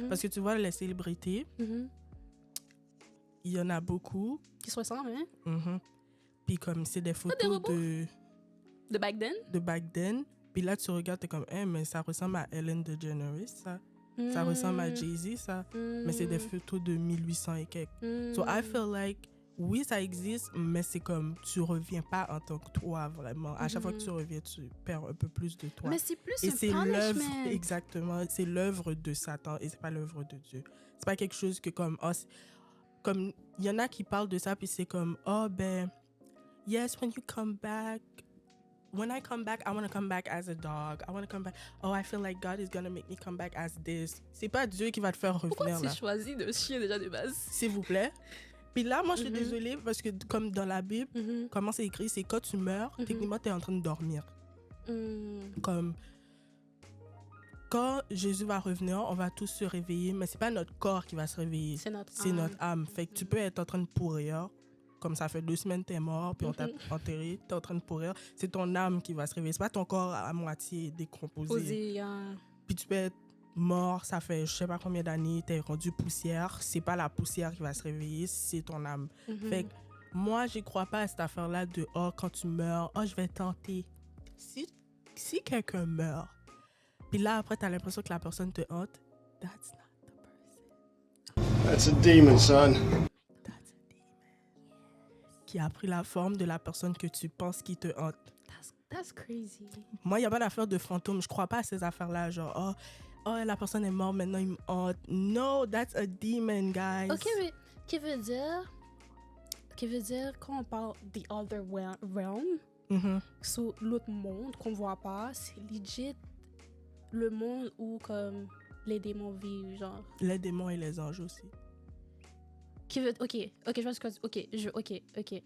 [SPEAKER 1] parce que tu vois, les célébrités, il y en a beaucoup.
[SPEAKER 2] Qui se ressemblent, hein?
[SPEAKER 1] Puis comme c'est des photos
[SPEAKER 2] de back then?
[SPEAKER 1] De back then. Puis là, tu regardes, t'es comme, mais ça ressemble à Ellen DeGeneres, ça. Ça ressemble à Jay-Z, ça. Mais c'est des photos de 1800 et quelques. So I feel like, oui, ça existe, mais c'est comme, tu reviens pas en tant que toi, vraiment. À chaque fois que tu reviens, tu perds un peu plus de toi.
[SPEAKER 2] Mais c'est plus
[SPEAKER 1] et
[SPEAKER 2] un
[SPEAKER 1] c'est
[SPEAKER 2] punishment.
[SPEAKER 1] l'œuvre, exactement, c'est l'œuvre de Satan et c'est pas l'œuvre de Dieu. C'est pas quelque chose que comme, comme, il y en a qui parlent de ça, puis c'est comme, yes, when I come back, I want to come back as a dog. I want to come back. Oh, I feel like God is going to make me come back as this. C'est pas Dieu qui va te faire revenir.
[SPEAKER 2] Pourquoi
[SPEAKER 1] là.
[SPEAKER 2] tu choisis de chien déjà de base?
[SPEAKER 1] S'il vous plaît. Puis là, moi, je suis désolée parce que comme dans la Bible, comment c'est écrit, c'est quand tu meurs, techniquement, tu es en train de dormir. Comme quand Jésus va revenir, on va tous se réveiller, mais c'est pas notre corps qui va se réveiller.
[SPEAKER 2] C'est notre
[SPEAKER 1] âme. Fait que tu peux être en train de pourrir. Comme ça fait 2 semaines, t'es mort, puis on t'a enterré, t'es en train de pourrir. C'est ton âme qui va se réveiller. C'est pas ton corps à moitié décomposé. Puis tu peux être mort, ça fait je sais pas combien d'années, t'es rendu poussière. C'est pas la poussière qui va se réveiller, c'est ton âme. Fait que moi, j'y crois pas à cette affaire-là de quand tu meurs, je vais tenter. Si quelqu'un meurt, puis là, après, t'as l'impression que la personne te hante, that's not the person.
[SPEAKER 4] That's a demon, son.
[SPEAKER 1] Qui a pris la forme de la personne que tu penses qui te hante.
[SPEAKER 2] That's crazy.
[SPEAKER 1] Moi, il n'y a pas d'affaire de fantôme. Je crois pas à ces affaires-là. Genre, oh, la personne est morte, maintenant il me hante. No, that's a demon, guys.
[SPEAKER 2] Ok, mais qui veut dire quand on parle the other realm, sur l'autre monde qu'on voit pas, c'est legit le monde où comme les démons vivent, genre.
[SPEAKER 1] Les démons et les anges aussi.
[SPEAKER 2] Ok, je vois ce que ok.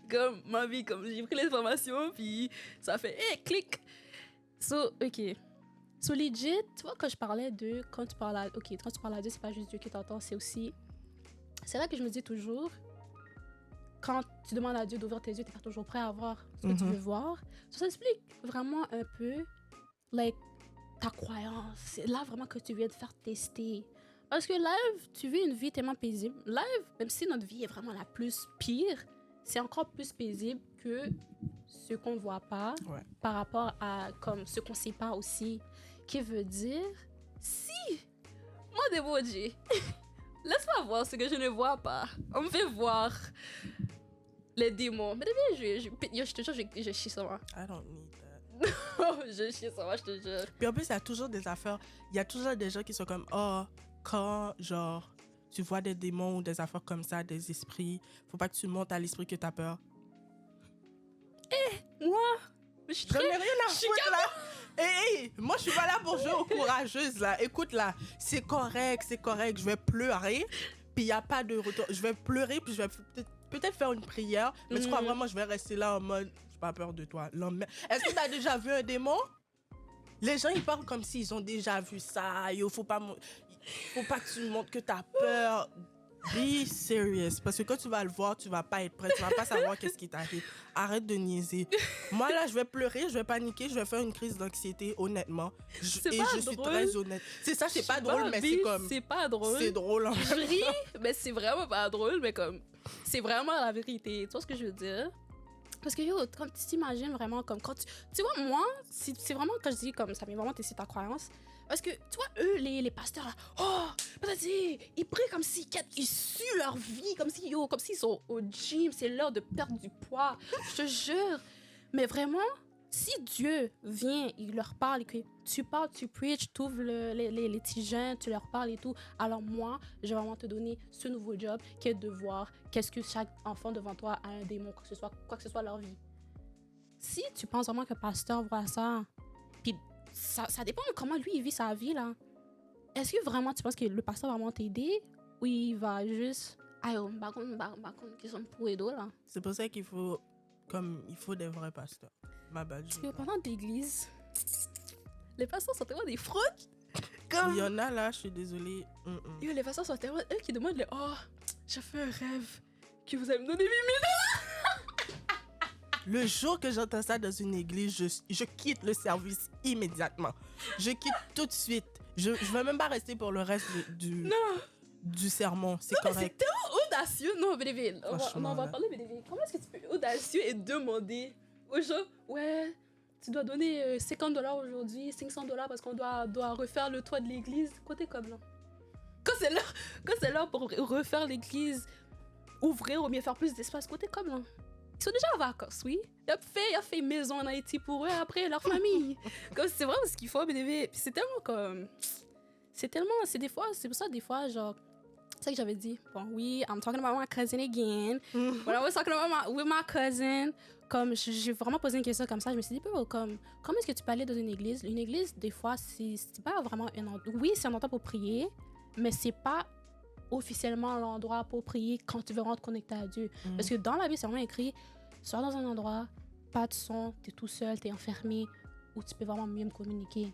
[SPEAKER 2] Comme ma vie, comme j'ai pris l'information, puis ça fait clic. Ok. So legit, tu vois, quand tu parlais à Dieu, quand tu parles à Dieu, c'est pas juste Dieu qui t'entend, c'est aussi. C'est là que je me dis toujours, quand tu demandes à Dieu d'ouvrir tes yeux, t'es pas toujours prêt à voir ce que tu veux voir. Ça explique vraiment un peu, like, ta croyance. C'est là vraiment que tu viens de faire tester. Parce que live, tu vis une vie tellement paisible. Live, même si notre vie est vraiment la plus pire, c'est encore plus paisible que ce qu'on voit pas par rapport à comme ce qu'on sait pas aussi. Qui veut dire, si moi Deboji, laisse-moi voir ce que je ne vois pas. On me fait voir les démons. Mais je te jure, je chie sur moi.
[SPEAKER 1] I don't need that.
[SPEAKER 2] Je chie sur moi, je te jure.
[SPEAKER 1] Puis en plus, il y a toujours des affaires. Il y a toujours des gens qui sont comme, quand, genre, tu vois des démons ou des affaires comme ça, des esprits, faut pas que tu montes à l'esprit que t'as peur.
[SPEAKER 2] Moi, je suis
[SPEAKER 1] J'en ai rien à foutre, là. Hey, moi, je suis pas là pour jouer aux courageuses, là. Écoute, là, c'est correct. Je vais pleurer, puis il n'y a pas de retour. Je vais pleurer, puis je vais peut-être faire une prière, mais je crois vraiment je vais rester là en mode, j'ai pas peur de toi. Est-ce que tu as déjà vu un démon? Les gens, ils parlent comme s'ils ont déjà vu ça. Faut pas que tu montres que tu as peur. Be serious. Parce que quand tu vas le voir, tu vas pas être prêt. Tu vas pas savoir qu'est-ce qui t'arrive. Arrête de niaiser. Moi, là, je vais pleurer, je vais paniquer, je vais faire une crise d'anxiété, honnêtement. Je suis très honnête. C'est ça, c'est pas drôle, mais c'est comme...
[SPEAKER 2] C'est pas drôle.
[SPEAKER 1] C'est drôle, en
[SPEAKER 2] Je ris, mais c'est vraiment pas drôle, mais comme... C'est vraiment la vérité. Tu vois ce que je veux dire? Parce que quand tu t'imagines vraiment comme quand tu vois, moi, c'est vraiment quand je dis comme ça, mais vraiment tester ta croyance. Parce que, tu vois, eux, les pasteurs, là, peut-être, ils prient comme s'ils suent leur vie, comme s'ils sont au gym, c'est l'heure de perdre du poids. Je te jure. Mais vraiment, si Dieu vient, il leur parle, et que tu parles, tu preaches, tu ouvres les petits jeunes, tu leur parles et tout, alors moi, je vais vraiment te donner ce nouveau job qui est de voir qu'est-ce que chaque enfant devant toi a un démon, quoi que ce soit leur vie. Si tu penses vraiment que le pasteur voit ça, puis ça dépend de comment lui il vit sa vie, là. Est-ce que vraiment tu penses que le pasteur va vraiment t'aider ou il va juste qui sont pour aider, là?
[SPEAKER 1] C'est pour ça qu'il faut des vrais pasteurs. Ma bad.
[SPEAKER 2] Parce que pendant l'église, les pasteurs sont tellement des fraudes.
[SPEAKER 1] Il y en a là, je suis désolée.
[SPEAKER 2] Les pasteurs sont tellement eux qui demandent j'ai fait un rêve que vous allez me donner 8 000 $.
[SPEAKER 1] Le jour que j'entends ça dans une église, je quitte le service immédiatement. Je quitte tout de suite. Je vais même pas rester pour le reste du sermon. C'est correct.
[SPEAKER 2] C'est tellement audacieux. Non, Bénéville, on va parler, Bénéville. Comment est-ce que tu peux être audacieux et demander aux gens, ouais, tu dois donner 50 $ aujourd'hui, 500 $ parce qu'on doit refaire le toit de l'église. Côté comme là. Quand c'est l'heure pour refaire l'église, ouvrir ou bien faire plus d'espace, côté comme là. Ils sont déjà en vacances, oui. Il a fait une maison en Haïti pour eux, après leur famille. Comme c'est vraiment ce qu'il faut, mais c'est tellement comme... C'est pour ça, des fois, genre... C'est ça que j'avais dit. Bon, oui, I'm talking about my cousin again. When I was talking about with my cousin, comme j'ai vraiment posé une question comme ça, je me suis dit, comment est-ce que tu peux aller dans une église? Une église, des fois, c'est pas vraiment un endroit... Oui, c'est un endroit pour prier, mais c'est pas officiellement l'endroit pour prier quand tu veux vraiment te connecter à Dieu. Parce que dans la Bible, c'est vraiment écrit, sois dans un endroit, pas de son, t'es tout seul, t'es enfermé, où tu peux vraiment mieux me communiquer.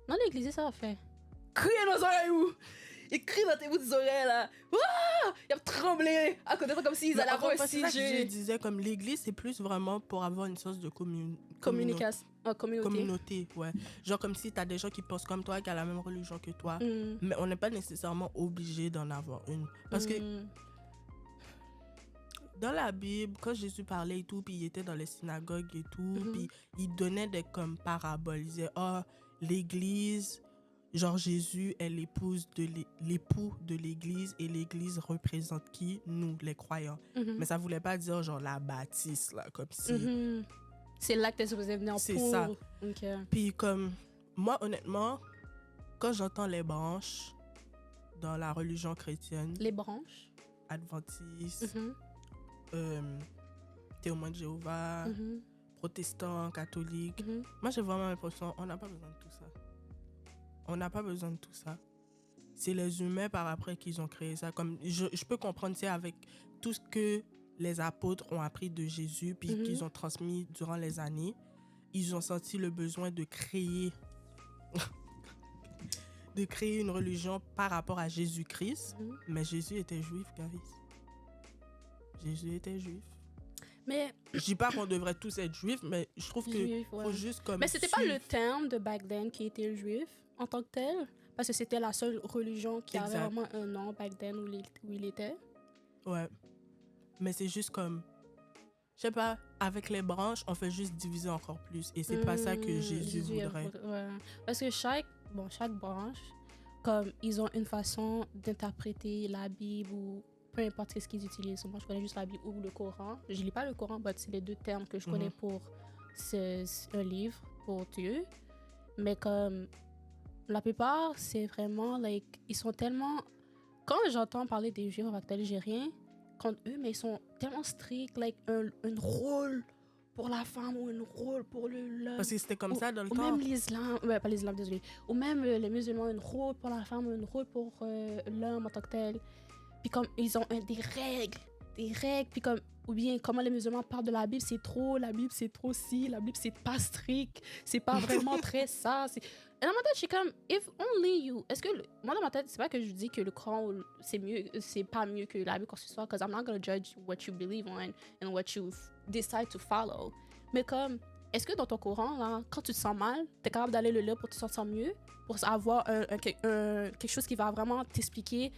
[SPEAKER 2] Dans l'église, ça va faire. Crier dans les oreilles où? Ils crient dans tes bouts des oreilles, là. Ils ont tremblé à côté de toi comme s'ils allaient avoir un CG.
[SPEAKER 1] Je disais, comme l'église, c'est plus vraiment pour avoir une sorte de communauté, ouais. Genre comme si t'as des gens qui pensent comme toi, qui ont la même religion que toi, mais on n'est pas nécessairement obligé d'en avoir une. Parce que dans la Bible, quand Jésus parlait et tout, puis il était dans les synagogues et tout, puis il donnait des comme paraboles. Il disait, l'église, genre Jésus est l'épouse de l'époux de l'Église et l'Église représente qui? Nous, les croyants.
[SPEAKER 2] Mhm.
[SPEAKER 1] Mais ça voulait pas dire genre la bâtisse, là, comme si...
[SPEAKER 2] Mhm. C'est là que t'es supposé venir
[SPEAKER 1] C'est
[SPEAKER 2] pour.
[SPEAKER 1] ça.
[SPEAKER 2] Ok.
[SPEAKER 1] Puis comme, moi, honnêtement, quand j'entends les branches dans la religion chrétienne,
[SPEAKER 2] Les branches.
[SPEAKER 1] adventiste,
[SPEAKER 2] Mhm.
[SPEAKER 1] témoin de Jéhovah,
[SPEAKER 2] Mhm.
[SPEAKER 1] protestant, catholique,
[SPEAKER 2] Mhm.
[SPEAKER 1] moi, j'ai vraiment l'impression on n'a pas besoin de tout ça. On n'a pas besoin de tout ça. C'est les humains par après qu'ils ont créé ça. Comme je peux comprendre, c'est avec tout ce que les apôtres ont appris de Jésus puis
[SPEAKER 2] Mhm.
[SPEAKER 1] qu'ils ont transmis durant les années, ils ont senti le besoin de créer de créer une religion par rapport à Jésus-Christ.
[SPEAKER 2] Mhm.
[SPEAKER 1] Mais Jésus était juif, Gavis. Jésus était juif.
[SPEAKER 2] Mais
[SPEAKER 1] Je dis pas qu'on devrait tous être juifs, mais je trouve que
[SPEAKER 2] Juif, ouais.
[SPEAKER 1] faut juste comme
[SPEAKER 2] Mais c'était pas le
[SPEAKER 1] suivre.
[SPEAKER 2] terme de back then qui était juif en tant que tel, parce que c'était la seule religion qui avait
[SPEAKER 1] Exact.
[SPEAKER 2] vraiment un nom back then où il était.
[SPEAKER 1] Ouais. Mais c'est juste comme... Je sais pas, avec les branches, on fait juste diviser encore plus. Et c'est pas ça que Jésus voudrait.
[SPEAKER 2] Ouais. Parce que chaque branche, comme ils ont une façon d'interpréter la Bible ou peu importe ce qu'ils utilisent. Moi, je connais juste la Bible ou le Coran. Je lis pas le Coran, mais c'est les deux termes que je connais pour un livre, pour Dieu. Mais comme la plupart, c'est vraiment, like, ils sont tellement... Quand j'entends parler des Juifs algériens, contre eux, mais ils sont tellement stricts, like, un rôle pour la femme ou un rôle pour l'homme.
[SPEAKER 1] Parce que c'était comme ça dans le
[SPEAKER 2] Ou
[SPEAKER 1] temps.
[SPEAKER 2] même l'islam, pas l'islam, désolé. Ou même les musulmans, un rôle pour la femme, un rôle pour l'homme en tant que tel. Puis comme ils ont des règles, puis comme, ou bien comment les musulmans parlent de la Bible, c'est trop, la Bible c'est trop si, la Bible c'est pas strict, c'est pas vraiment très ça. Et dans ma tête, je suis comme, if only you. Est-ce que, moi dans ma tête, c'est pas que je dis que le Coran c'est mieux, c'est pas mieux que la Bible quoi que ce soit, because I'm not gonna judge what you believe on and what you decide to follow. Mais comme, est-ce que dans ton Coran, là, quand tu te sens mal, t'es capable d'aller le lire pour te sentir mieux, pour avoir quelque chose qui va vraiment t'expliquer,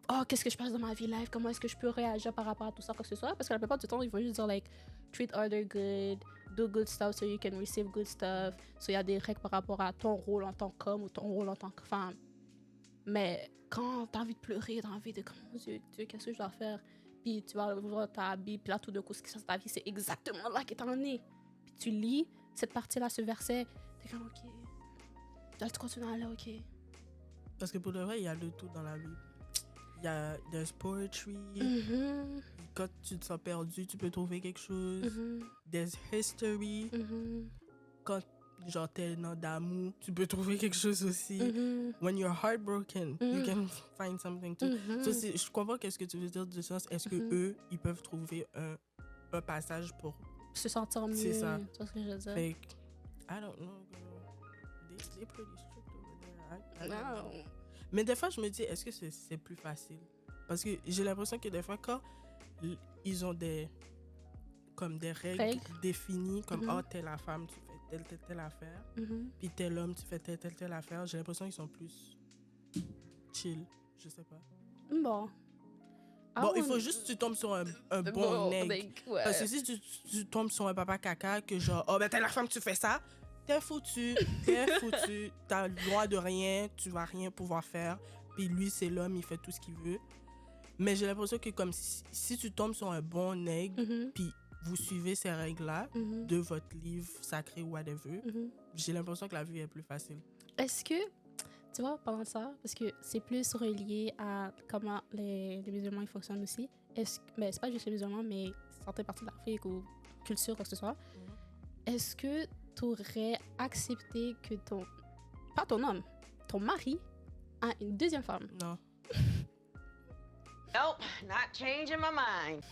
[SPEAKER 2] oh, qu'est-ce que je passe dans ma vie live, comment est-ce que je peux réagir par rapport à tout ça, quoi que ce soit. Parce que la plupart du temps, ils vont juste dire, like, treat other good, do good stuff so you can receive good stuff. So, il y a des règles par rapport à ton rôle en tant qu'homme ou ton rôle en tant que femme. Mais quand t'as envie de pleurer, t'as envie de, oh, Dieu, qu'est-ce que je dois faire? Puis tu vas ouvrir ta Bible, puis là, tout d'un coup, ce qui se passe dans ta vie, c'est exactement là qu'il t'en est. Puis tu lis cette partie-là, ce verset, t'es comme, ok, tu dois continuer à aller, ok.
[SPEAKER 1] Parce que pour de vrai, il y a de tout dans la Bible. Il y a des poetry.
[SPEAKER 2] Mhm,
[SPEAKER 1] Quand tu te sens perdu, tu peux trouver quelque chose.
[SPEAKER 2] mhm,
[SPEAKER 1] Des history.
[SPEAKER 2] mhm,
[SPEAKER 1] Quand genre t'es dans d'amour, tu peux trouver quelque chose aussi.
[SPEAKER 2] mhm.
[SPEAKER 1] When you're heartbroken, you
[SPEAKER 2] Mhm.
[SPEAKER 1] can find something too.
[SPEAKER 2] Mhm.
[SPEAKER 1] So, je comprends qu'est-ce que tu veux dire du sens. Est-ce que
[SPEAKER 2] Mhm.
[SPEAKER 1] eux, ils peuvent trouver un passage pour...
[SPEAKER 2] Se sentir mieux.
[SPEAKER 1] C'est ça.
[SPEAKER 2] Tu vois ce que je veux dire?
[SPEAKER 1] Fait que, I don't know, girl. They pretty strict over there. I don't know. Mais des fois, je me dis, est-ce que c'est plus facile? Parce que j'ai l'impression que des fois, quand ils ont des règles définies, comme,
[SPEAKER 2] Mhm.
[SPEAKER 1] oh, t'es la femme, tu fais telle affaire,
[SPEAKER 2] Mhm.
[SPEAKER 1] puis t'es l'homme, tu fais telle affaire, j'ai l'impression qu'ils sont plus chill, je sais pas.
[SPEAKER 2] Bon.
[SPEAKER 1] Bon, il faut juste que tu tombes sur un bon nègre.
[SPEAKER 2] Ouais.
[SPEAKER 1] Parce que si tu tombes sur un papa caca, que genre, oh, ben t'es la femme, tu fais ça, t'es foutu, t'as le droit de rien, tu vas rien pouvoir faire. Puis lui, c'est l'homme, il fait tout ce qu'il veut. Mais j'ai l'impression que comme si tu tombes sur un bon nègre,
[SPEAKER 2] Mhm.
[SPEAKER 1] puis vous suivez ces règles-là
[SPEAKER 2] Mhm.
[SPEAKER 1] de votre livre sacré ou whatever,
[SPEAKER 2] Mhm.
[SPEAKER 1] j'ai l'impression que la vie est plus facile.
[SPEAKER 2] Est-ce que, tu vois, pendant ça, parce que c'est plus relié à comment les musulmans ils fonctionnent aussi, mais c'est pas juste les musulmans, mais certaines parties de l'Afrique ou culture, quoi que ce soit, est-ce que tu aurais accepté que pas ton homme, ton mari, a une deuxième femme?
[SPEAKER 1] Non.
[SPEAKER 8] Nope, not changing my mind.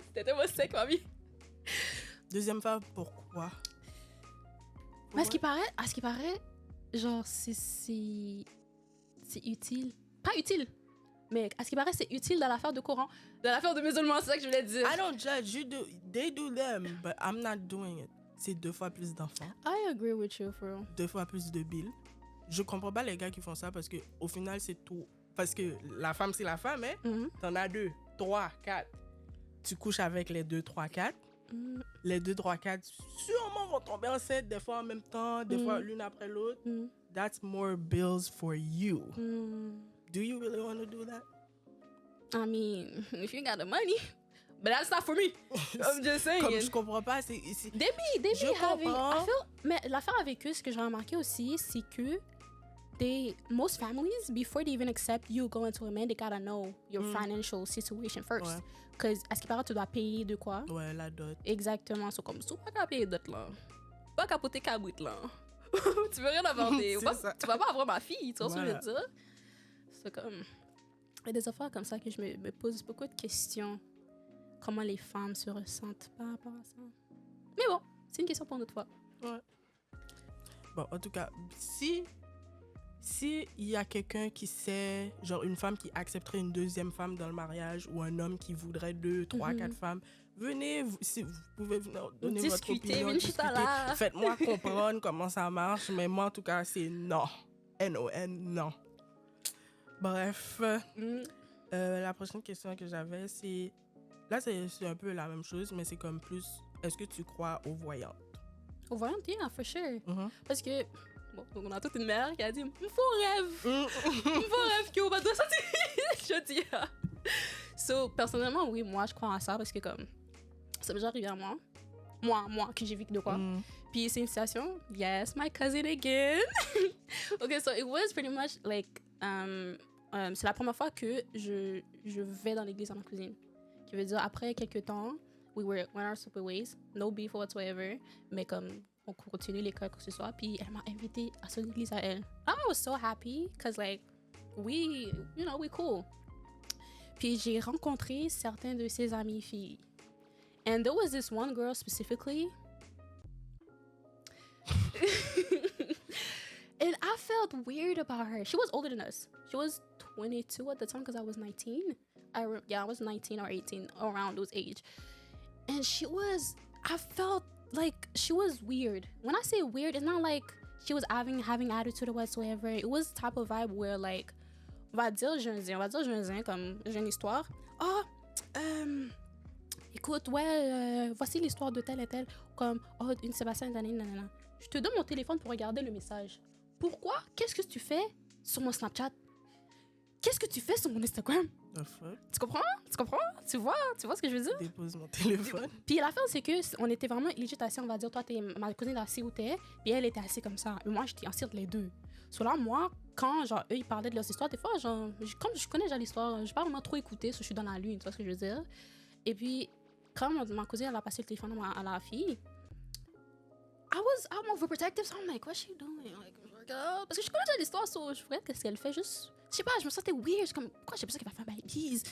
[SPEAKER 2] C'était tellement sec, mamie.
[SPEAKER 1] Deuxième femme, pourquoi?
[SPEAKER 2] Mais à ce qui paraît, genre, c'est utile. Pas utile, mais à ce qui paraît, c'est utile dans l'affaire de Coran. Dans l'affaire de musulmans, c'est ça que je voulais dire.
[SPEAKER 1] I don't judge, they do them, but I'm not doing it. C'est 2 fois plus d'enfants,
[SPEAKER 2] I agree with you, for real.
[SPEAKER 1] 2 fois plus de billes. Je comprends pas les gars qui font ça parce que au final, c'est tout. Parce que la femme, c'est la femme, hein?
[SPEAKER 2] Mhm.
[SPEAKER 1] T'en as 2, 3, 4. Tu couches avec les 2, 3, 4. Les 2, 3, 4 sûrement vont tomber enceinte, des fois en même temps, des fois l'une après l'autre.
[SPEAKER 2] Mhm.
[SPEAKER 1] that's more bills for you. Do you really want to do that?
[SPEAKER 2] I mean, if you got the money, but that's not for me. I'm just saying.
[SPEAKER 1] Comme je comprends pas, c'est
[SPEAKER 2] They be
[SPEAKER 1] Je
[SPEAKER 2] having.
[SPEAKER 1] comprends.
[SPEAKER 2] I feel, mais l'affaire avec eux, ce que j'ai remarqué aussi, c'est que most families, before they even accept you going to a man, they gotta know your financial situation first.
[SPEAKER 1] Ouais.
[SPEAKER 2] Because à ce qui paraît, tu dois payer de quoi?
[SPEAKER 1] ouais, la dot.
[SPEAKER 2] Exactement. C'est comme, tu vas pas payer dot là. Pas capoter cabrit là. Tu veux rien avancer.
[SPEAKER 1] C'est ça.
[SPEAKER 2] Tu vas pas avoir ma fille, tu vois ce que je veux
[SPEAKER 1] Voilà.
[SPEAKER 2] dire? C'est comme... Il y a des affaires comme ça que je me pose beaucoup de questions. Comment les femmes se ressentent par rapport à ça. Mais bon, c'est une question pour une autre fois.
[SPEAKER 1] Ouais. Bon, en tout cas, si il y a quelqu'un qui sait, genre une femme qui accepterait une deuxième femme dans le mariage ou un homme qui voudrait 2, 3, 4 femmes, venez, si vous pouvez venir donner
[SPEAKER 2] Discutez,
[SPEAKER 1] votre opinion,
[SPEAKER 2] venez chuter là.
[SPEAKER 1] Faites-moi comprendre comment ça marche, mais moi, en tout cas, c'est non. N-O-N, non. Bref, la prochaine question que j'avais, c'est... Là, c'est un peu la même chose, mais c'est comme plus... Est-ce que tu crois aux voyantes?
[SPEAKER 2] Au voyant, yeah, for sure.
[SPEAKER 1] Mhm.
[SPEAKER 2] Parce que, bon, donc on a toute une mère qui a dit, il faut rêve. Il faut rêve que va doit sortir. Je dis, so, personnellement, oui, moi, je crois à ça parce que, comme, ça m'est déjà arrivé à moi. Moi, que j'ai vécu de quoi. Puis c'est une situation, yes, my cousin again. Okay, so it was pretty much like, c'est la première fois que je vais dans l'église à ma cousine. Qui veut dire, après quelques temps, we went our separate ways, no beef whatsoever, mais comme on continue l'école, quoi que ce soit, puis elle m'a invité à son église à elle. I was so happy, cause like, we cool. Puis j'ai rencontré certains de ses amies filles. And there was this one girl specifically. And I felt weird about her. She was older than us. She was 22 at the time because I was 19. I was 19 or 18, around those age. And I felt like she was weird. When I say weird, it's not like she was having attitude or whatsoever. It was type of vibe where like, on va dire jeune comme j'ai une histoire. Écoute, voici l'histoire de tel et tel. Comme, une Sébastien, nanana. Je te donne mon téléphone pour regarder le message. Pourquoi? Qu'est-ce que tu fais sur mon Snapchat? Qu'est-ce que tu fais sur mon Instagram?
[SPEAKER 1] The fuck?
[SPEAKER 2] Tu comprends? Tu vois ce que je veux dire?
[SPEAKER 1] Dépose mon téléphone.
[SPEAKER 2] Puis l'affaire, c'est que on était vraiment legit assis, on va dire, toi, t'es ma cousine assise où t'es, puis elle était assise comme ça. Mais moi, j'étais assise entre les deux. So là, moi, quand, genre, eux, ils parlaient de leurs histoires, des fois, genre, comme je connais déjà l'histoire, je pas vraiment trop écouté, so je suis dans la lune, tu vois ce que je veux dire? Et puis, quand ma cousine, elle a passé le téléphone à la fille, I'm overprotective, so I'm like, what's she doing? Like, parce que je connais déjà l'histoire, so je regarde qu'est-ce qu'elle fait, juste, je sais pas, je me sentais weird, je suis comme, pourquoi j'ai l'impression qu'elle va faire ma bise?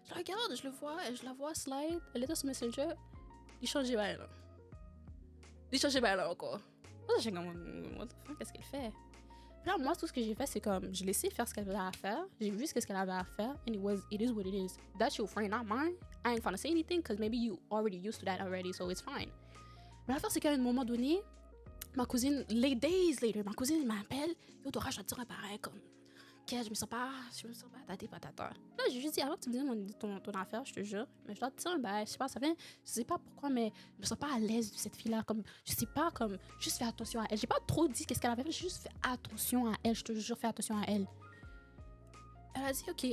[SPEAKER 2] Je la regarde, je la vois slide, elle était sur Messenger, il changeait bien là. Il changeait bien là encore. Moi, j'ai comme, what the fuck, qu'est-ce qu'elle fait? Puis là, moi, tout ce que j'ai fait, c'est comme, je laissais faire ce qu'elle avait à faire, j'ai vu ce qu'elle avait à faire, and it is what it is. That's your friend, not mine. I ain't gonna say anything, because maybe you already used to that already, so it's fine. Mais l'affaire, c'est qu'à un moment donné, ma cousine, days later, ma cousine m'appelle, yo, Dora, je vais te dire un pareil, comme, ok, je me sens pas tati patata. Là, j'ai juste dit, avant que tu me dises ton affaire, je te jure, mais je dois te dire un bail, je sais pas, ça vient, je sais pas pourquoi, mais je me sens pas à l'aise de cette fille-là, comme, je sais pas, comme, juste fais attention à elle. J'ai pas trop dit qu'est-ce qu'elle avait fait, j'ai juste fait attention à elle, je te jure, fais attention à elle. Elle a dit, ok.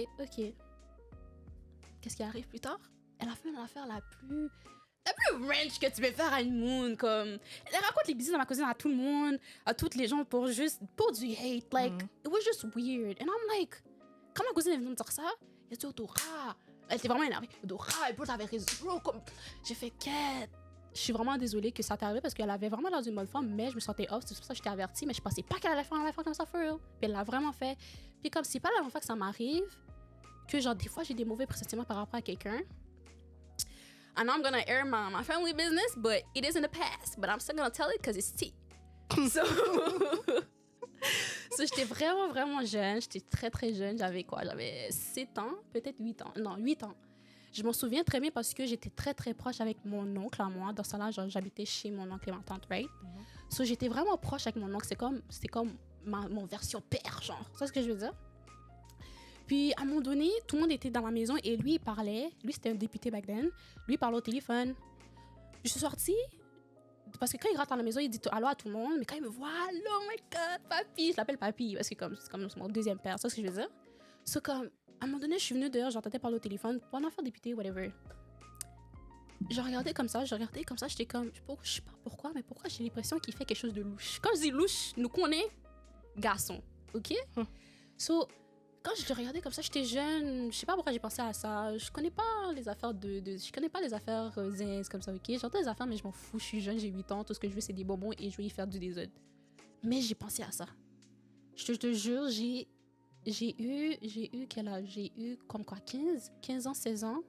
[SPEAKER 2] Qu'est-ce qui arrive plus tard? Elle a fait une affaire la plus ranch que tu peux faire à une monde, comme, elle raconte les business de ma cousine à tout le monde, à toutes les gens pour du hate, like, it was just weird, and I'm like, quand ma cousine est venue me dire ça, elle a dit, Dora, elle était vraiment énervée, Dora, et bro, t'avais raison, bro, comme, j'ai fait quête. Je suis vraiment désolée que ça t'est arrivé parce qu'elle avait vraiment l'air d'une bonne femme, mais je me sentais off, c'est pour ça que je t'ai avertie, mais je pensais pas qu'elle allait faire un affaire comme ça, for real. Puis elle l'a vraiment fait. Puis comme c'est pas la première fois que ça m'arrive, que genre des fois j'ai des mauvais pressentiments par rapport à quelqu'un. I know I'm gonna air my family business, but it is in the past. But I'm still gonna tell it because it's tea. So j'étais vraiment, vraiment jeune. J'étais très, très jeune. J'avais 7 ans, peut-être 8 ans. Non, 8 ans. Je m'en souviens très bien parce que j'étais très, très proche avec mon oncle à moi. Dans ce temps-là, j'habitais chez mon oncle et ma tante, right? So j'étais vraiment proche avec mon oncle. C'était comme mon version père, genre. C'est ce que je veux dire? Puis, à un moment donné, tout le monde était dans la maison et lui, il parlait. Lui, c'était un député back then. Lui, il parlait au téléphone. Je suis sortie parce que quand il rentre à la maison, il dit allô à tout le monde, mais quand il me voit, allô, oh my God, papy, je l'appelle papy, parce que c'est comme mon deuxième père, c'est ce que je veux dire. C'est comme, à un moment donné, je suis venue dehors, j'entendais parler au téléphone, pour un enfant député, whatever. Je regardais comme ça, j'étais comme, je sais pas pourquoi, mais pourquoi j'ai l'impression qu'il fait quelque chose de louche. Quand je dis louche, nous connaissons garçon, ok? So, quand je le regardais comme ça, j'étais jeune, je sais pas pourquoi j'ai pensé à ça. Je connais pas les affaires je connais pas les affaires zinz comme ça, ok? J'entends les affaires, mais je m'en fous, je suis jeune, j'ai 8 ans, tout ce que je veux, c'est des bonbons et je vais y faire du désordre. Mais j'ai pensé à ça. Je te jure, j'ai eu quel âge? J'ai eu comme quoi, 15 ans, 16 ans.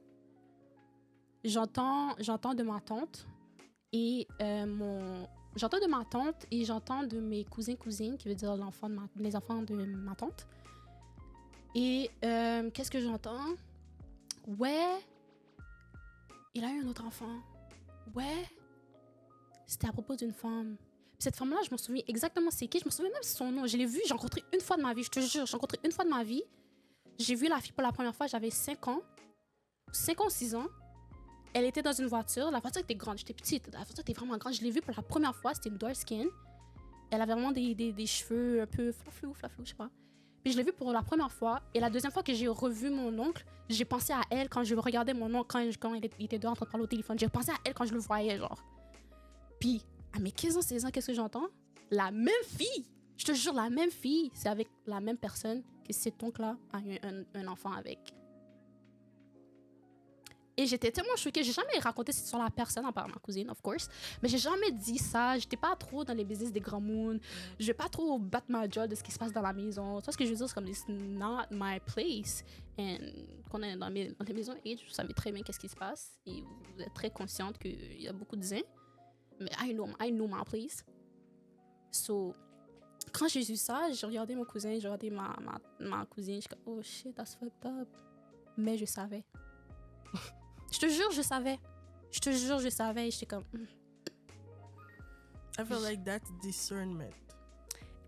[SPEAKER 2] J'entends de ma tante et j'entends de ma tante et j'entends de mes cousines, qui veut dire les enfants de ma tante. Et qu'est-ce que j'entends? Ouais, il a eu un autre enfant. Ouais, c'était à propos d'une femme. Puis cette femme-là, je me souviens exactement c'est qui. Je me souviens même son nom. Je l'ai vue, j'ai rencontré une fois de ma vie. Je te jure, j'ai rencontré une fois de ma vie. J'ai vu la fille pour la première fois, j'avais 5 ans. 5 ans, 6 ans. Elle était dans une voiture. La voiture était grande, j'étais petite. La voiture était vraiment grande. Je l'ai vue pour la première fois, c'était une dark skin. Elle avait vraiment des cheveux un peu flaflou, je sais pas. Puis je l'ai vue pour la première fois. Et la deuxième fois que j'ai revu mon oncle, j'ai pensé à elle quand je regardais mon oncle, quand il était dehors en train de parler au téléphone. J'ai pensé à elle quand je le voyais, genre. Puis, à mes 15 ans, 16 ans, qu'est-ce que j'entends? La même fille! Je te jure, la même fille, c'est avec la même personne que cet oncle-là a eu un enfant avec. Et j'étais tellement choquée. J'ai jamais raconté cette histoire à personne, à part ma cousine, of course. Mais j'ai jamais dit ça. J'étais pas trop dans les business des grands moons. Je vais pas trop battre ma joie de ce qui se passe dans la maison. Tu vois ce que je veux dire? C'est comme, it's not my place. Et quand on est dans les maisons age, vous savez très bien qu'est-ce qui se passe. Et vous êtes très consciente qu'il y a beaucoup de zins. Mais I know my place. So, quand j'ai vu ça, j'ai regardé mon cousin, j'ai regardé ma cousine. Je suis comme, oh shit, that's fucked up. Mais je savais. Je te jure, je savais. Et j'étais comme...
[SPEAKER 1] I feel like that's discernment.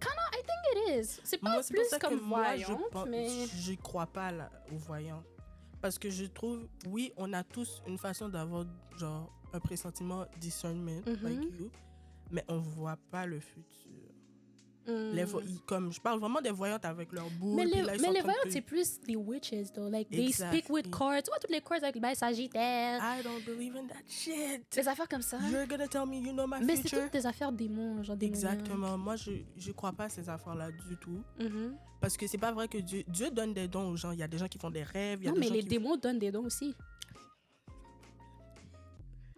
[SPEAKER 2] I think it is. C'est pas plus comme voyante, mais...
[SPEAKER 1] Je crois pas aux voyants. Parce que je trouve, oui, on a tous une façon d'avoir, genre, un pressentiment discernment, like you, mais on voit pas le futur. Comme je parle vraiment des voyantes avec leur boule.
[SPEAKER 2] Mais les voyantes, c'est plus des witches, though. Like, they speak with cards. Tu vois, toutes les cards avec les sagittaires.
[SPEAKER 1] I don't believe in that shit.
[SPEAKER 2] Des affaires comme ça.
[SPEAKER 1] You're gonna tell me you know my
[SPEAKER 2] mais
[SPEAKER 1] future.
[SPEAKER 2] c'est toutes des affaires démons, genre des
[SPEAKER 1] Exactement. Moi, je crois pas à ces affaires-là du tout. Parce que c'est pas vrai que Dieu donne des dons aux gens. Il y a des gens qui font des rêves.
[SPEAKER 2] Non, mais les démons donnent des dons aussi.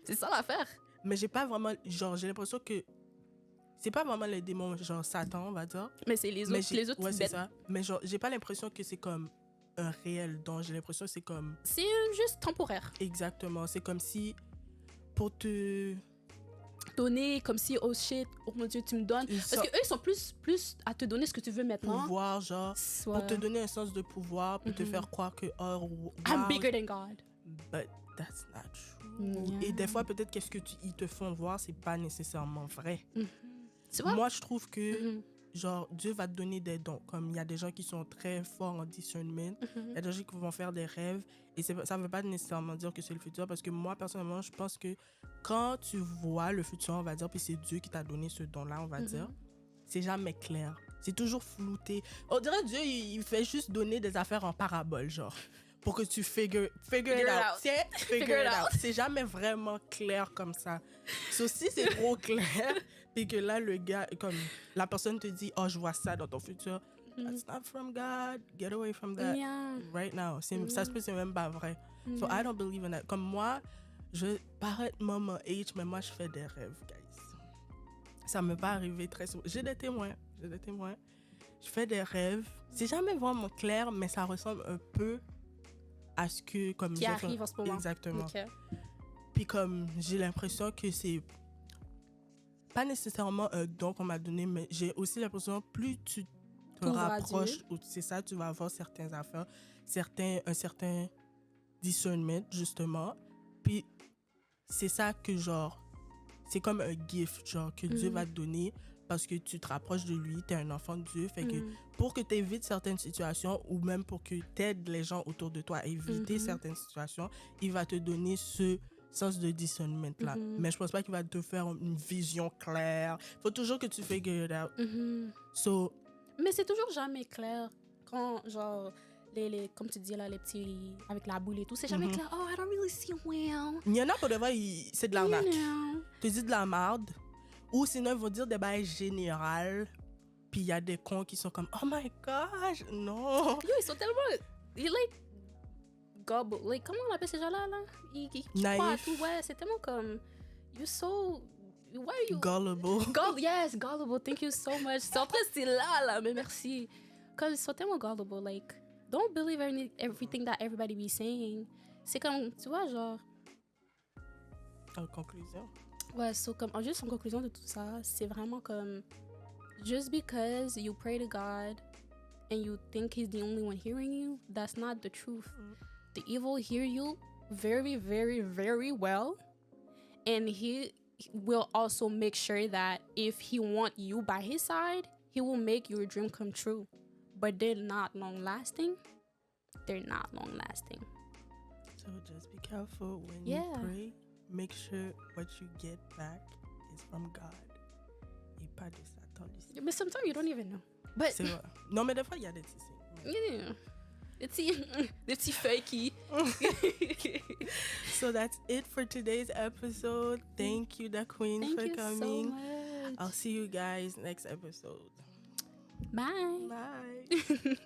[SPEAKER 2] C'est ça l'affaire.
[SPEAKER 1] Mais j'ai pas vraiment... Genre, j'ai l'impression que c'est pas vraiment les démons, genre Satan, on va dire.
[SPEAKER 2] Mais c'est les autres
[SPEAKER 1] ouais,
[SPEAKER 2] bêtes.
[SPEAKER 1] C'est ça. Mais genre, j'ai pas l'impression que c'est comme un réel don. J'ai l'impression que c'est comme...
[SPEAKER 2] C'est juste temporaire.
[SPEAKER 1] Exactement. C'est comme si pour te...
[SPEAKER 2] donner, comme si, oh shit, oh mon Dieu, tu me donnes. Parce qu'eux, ils sont plus à te donner ce que tu veux maintenant.
[SPEAKER 1] Pouvoir, genre, pour te donner un sens de pouvoir, pour te faire croire que, oh, wow,
[SPEAKER 2] I'm bigger than God.
[SPEAKER 1] But that's not true. Et des fois, peut-être qu'est-ce que ils te font voir, c'est pas nécessairement vrai. Moi, je trouve que, genre, Dieu va te donner des dons. Comme il y a des gens qui sont très forts en discernment, il y a des gens qui vont faire des rêves. Et ça ne veut pas nécessairement dire que c'est le futur. Parce que moi, personnellement, je pense que quand tu vois le futur, on va dire, puis c'est Dieu qui t'a donné ce don-là, on va dire, c'est jamais clair. C'est toujours flouté. On dirait Dieu, il fait juste donner des affaires en parabole, genre. Pour que tu figure it out. Figure it out. C'est jamais vraiment clair comme ça. So, si c'est trop clair, puis que là, le gars, comme la personne te dit, oh, je vois ça dans ton futur. That's not from God. Get away from that right now. Ça se peut, c'est même pas vrai. So, I don't believe in that. Comme moi, je parais mon age, mais moi, je fais des rêves, guys. Ça me pas arrivé très souvent. J'ai des témoins. Je fais des rêves. C'est jamais vraiment clair, mais ça ressemble un peu à ce que... comme
[SPEAKER 2] qui arrive en ce moment.
[SPEAKER 1] Exactement. Okay. Puis comme j'ai l'impression que c'est pas nécessairement un don qu'on m'a donné, mais j'ai aussi l'impression plus tu te rapproches, c'est ça, tu vas avoir certaines affaires, un certain discernment, justement. Puis c'est ça que genre, c'est comme un gift, genre, que Dieu va te donner parce que tu te rapproches de lui, t'es un enfant de Dieu. Fait que pour que tu évites certaines situations ou même pour que tu aides les gens autour de toi à éviter certaines situations, il va te donner ce sens de discernment là. Mais je pense pas qu'il va te faire une vision claire. Faut toujours que tu figure it out. So,
[SPEAKER 2] Mais c'est toujours jamais clair quand, genre, comme tu dis là, les petits avec la boule et tout, c'est jamais clair. Oh, I don't really see well.
[SPEAKER 1] il y en a pour de vrai, c'est de l'arnaque.
[SPEAKER 2] You
[SPEAKER 1] Tu dis de la merde. Ou sinon, ils vont dire des bails générales. Puis il y a des cons qui sont comme, oh my gosh, non.
[SPEAKER 2] Yo, ils sont tellement. Ils like. Gobble. Like, comment on appelle ces gens-là, là? Ils croient à
[SPEAKER 1] Naïf.
[SPEAKER 2] tout. Ouais, c'est tellement comme. You're so. Why are you.
[SPEAKER 1] Gullible.
[SPEAKER 2] Yes, gullible. Thank you so much. C'est en train c'est là, mais merci. Because ils sont tellement gullible. Like, don't believe everything that everybody be saying. C'est comme, tu vois, genre.
[SPEAKER 1] En conclusion.
[SPEAKER 2] Ouais, so comme, juste en conclusion de tout ça, c'est vraiment comme. Just because you pray to God and you think He's the only one hearing you, that's not the truth. The evil hear you very, very, very well. And He will also make sure that if He want you by His side, He will make your dream come true. But they're not long lasting. They're not long lasting.
[SPEAKER 1] So just be careful when
[SPEAKER 2] Yeah.
[SPEAKER 1] you pray. Make sure what you get back is from God. Et pas de Satan, Lucie.
[SPEAKER 2] But sometimes you don't even know. But
[SPEAKER 1] C'est vrai. Non, mais des fois, il y a des petits signes.
[SPEAKER 2] yeah. Les petits feuilles qui.
[SPEAKER 1] So that's it for today's episode. Thank you, the Queen,
[SPEAKER 2] Thank
[SPEAKER 1] for
[SPEAKER 2] you
[SPEAKER 1] coming.
[SPEAKER 2] so much.
[SPEAKER 1] I'll see you guys next episode.
[SPEAKER 2] Bye.
[SPEAKER 1] Bye.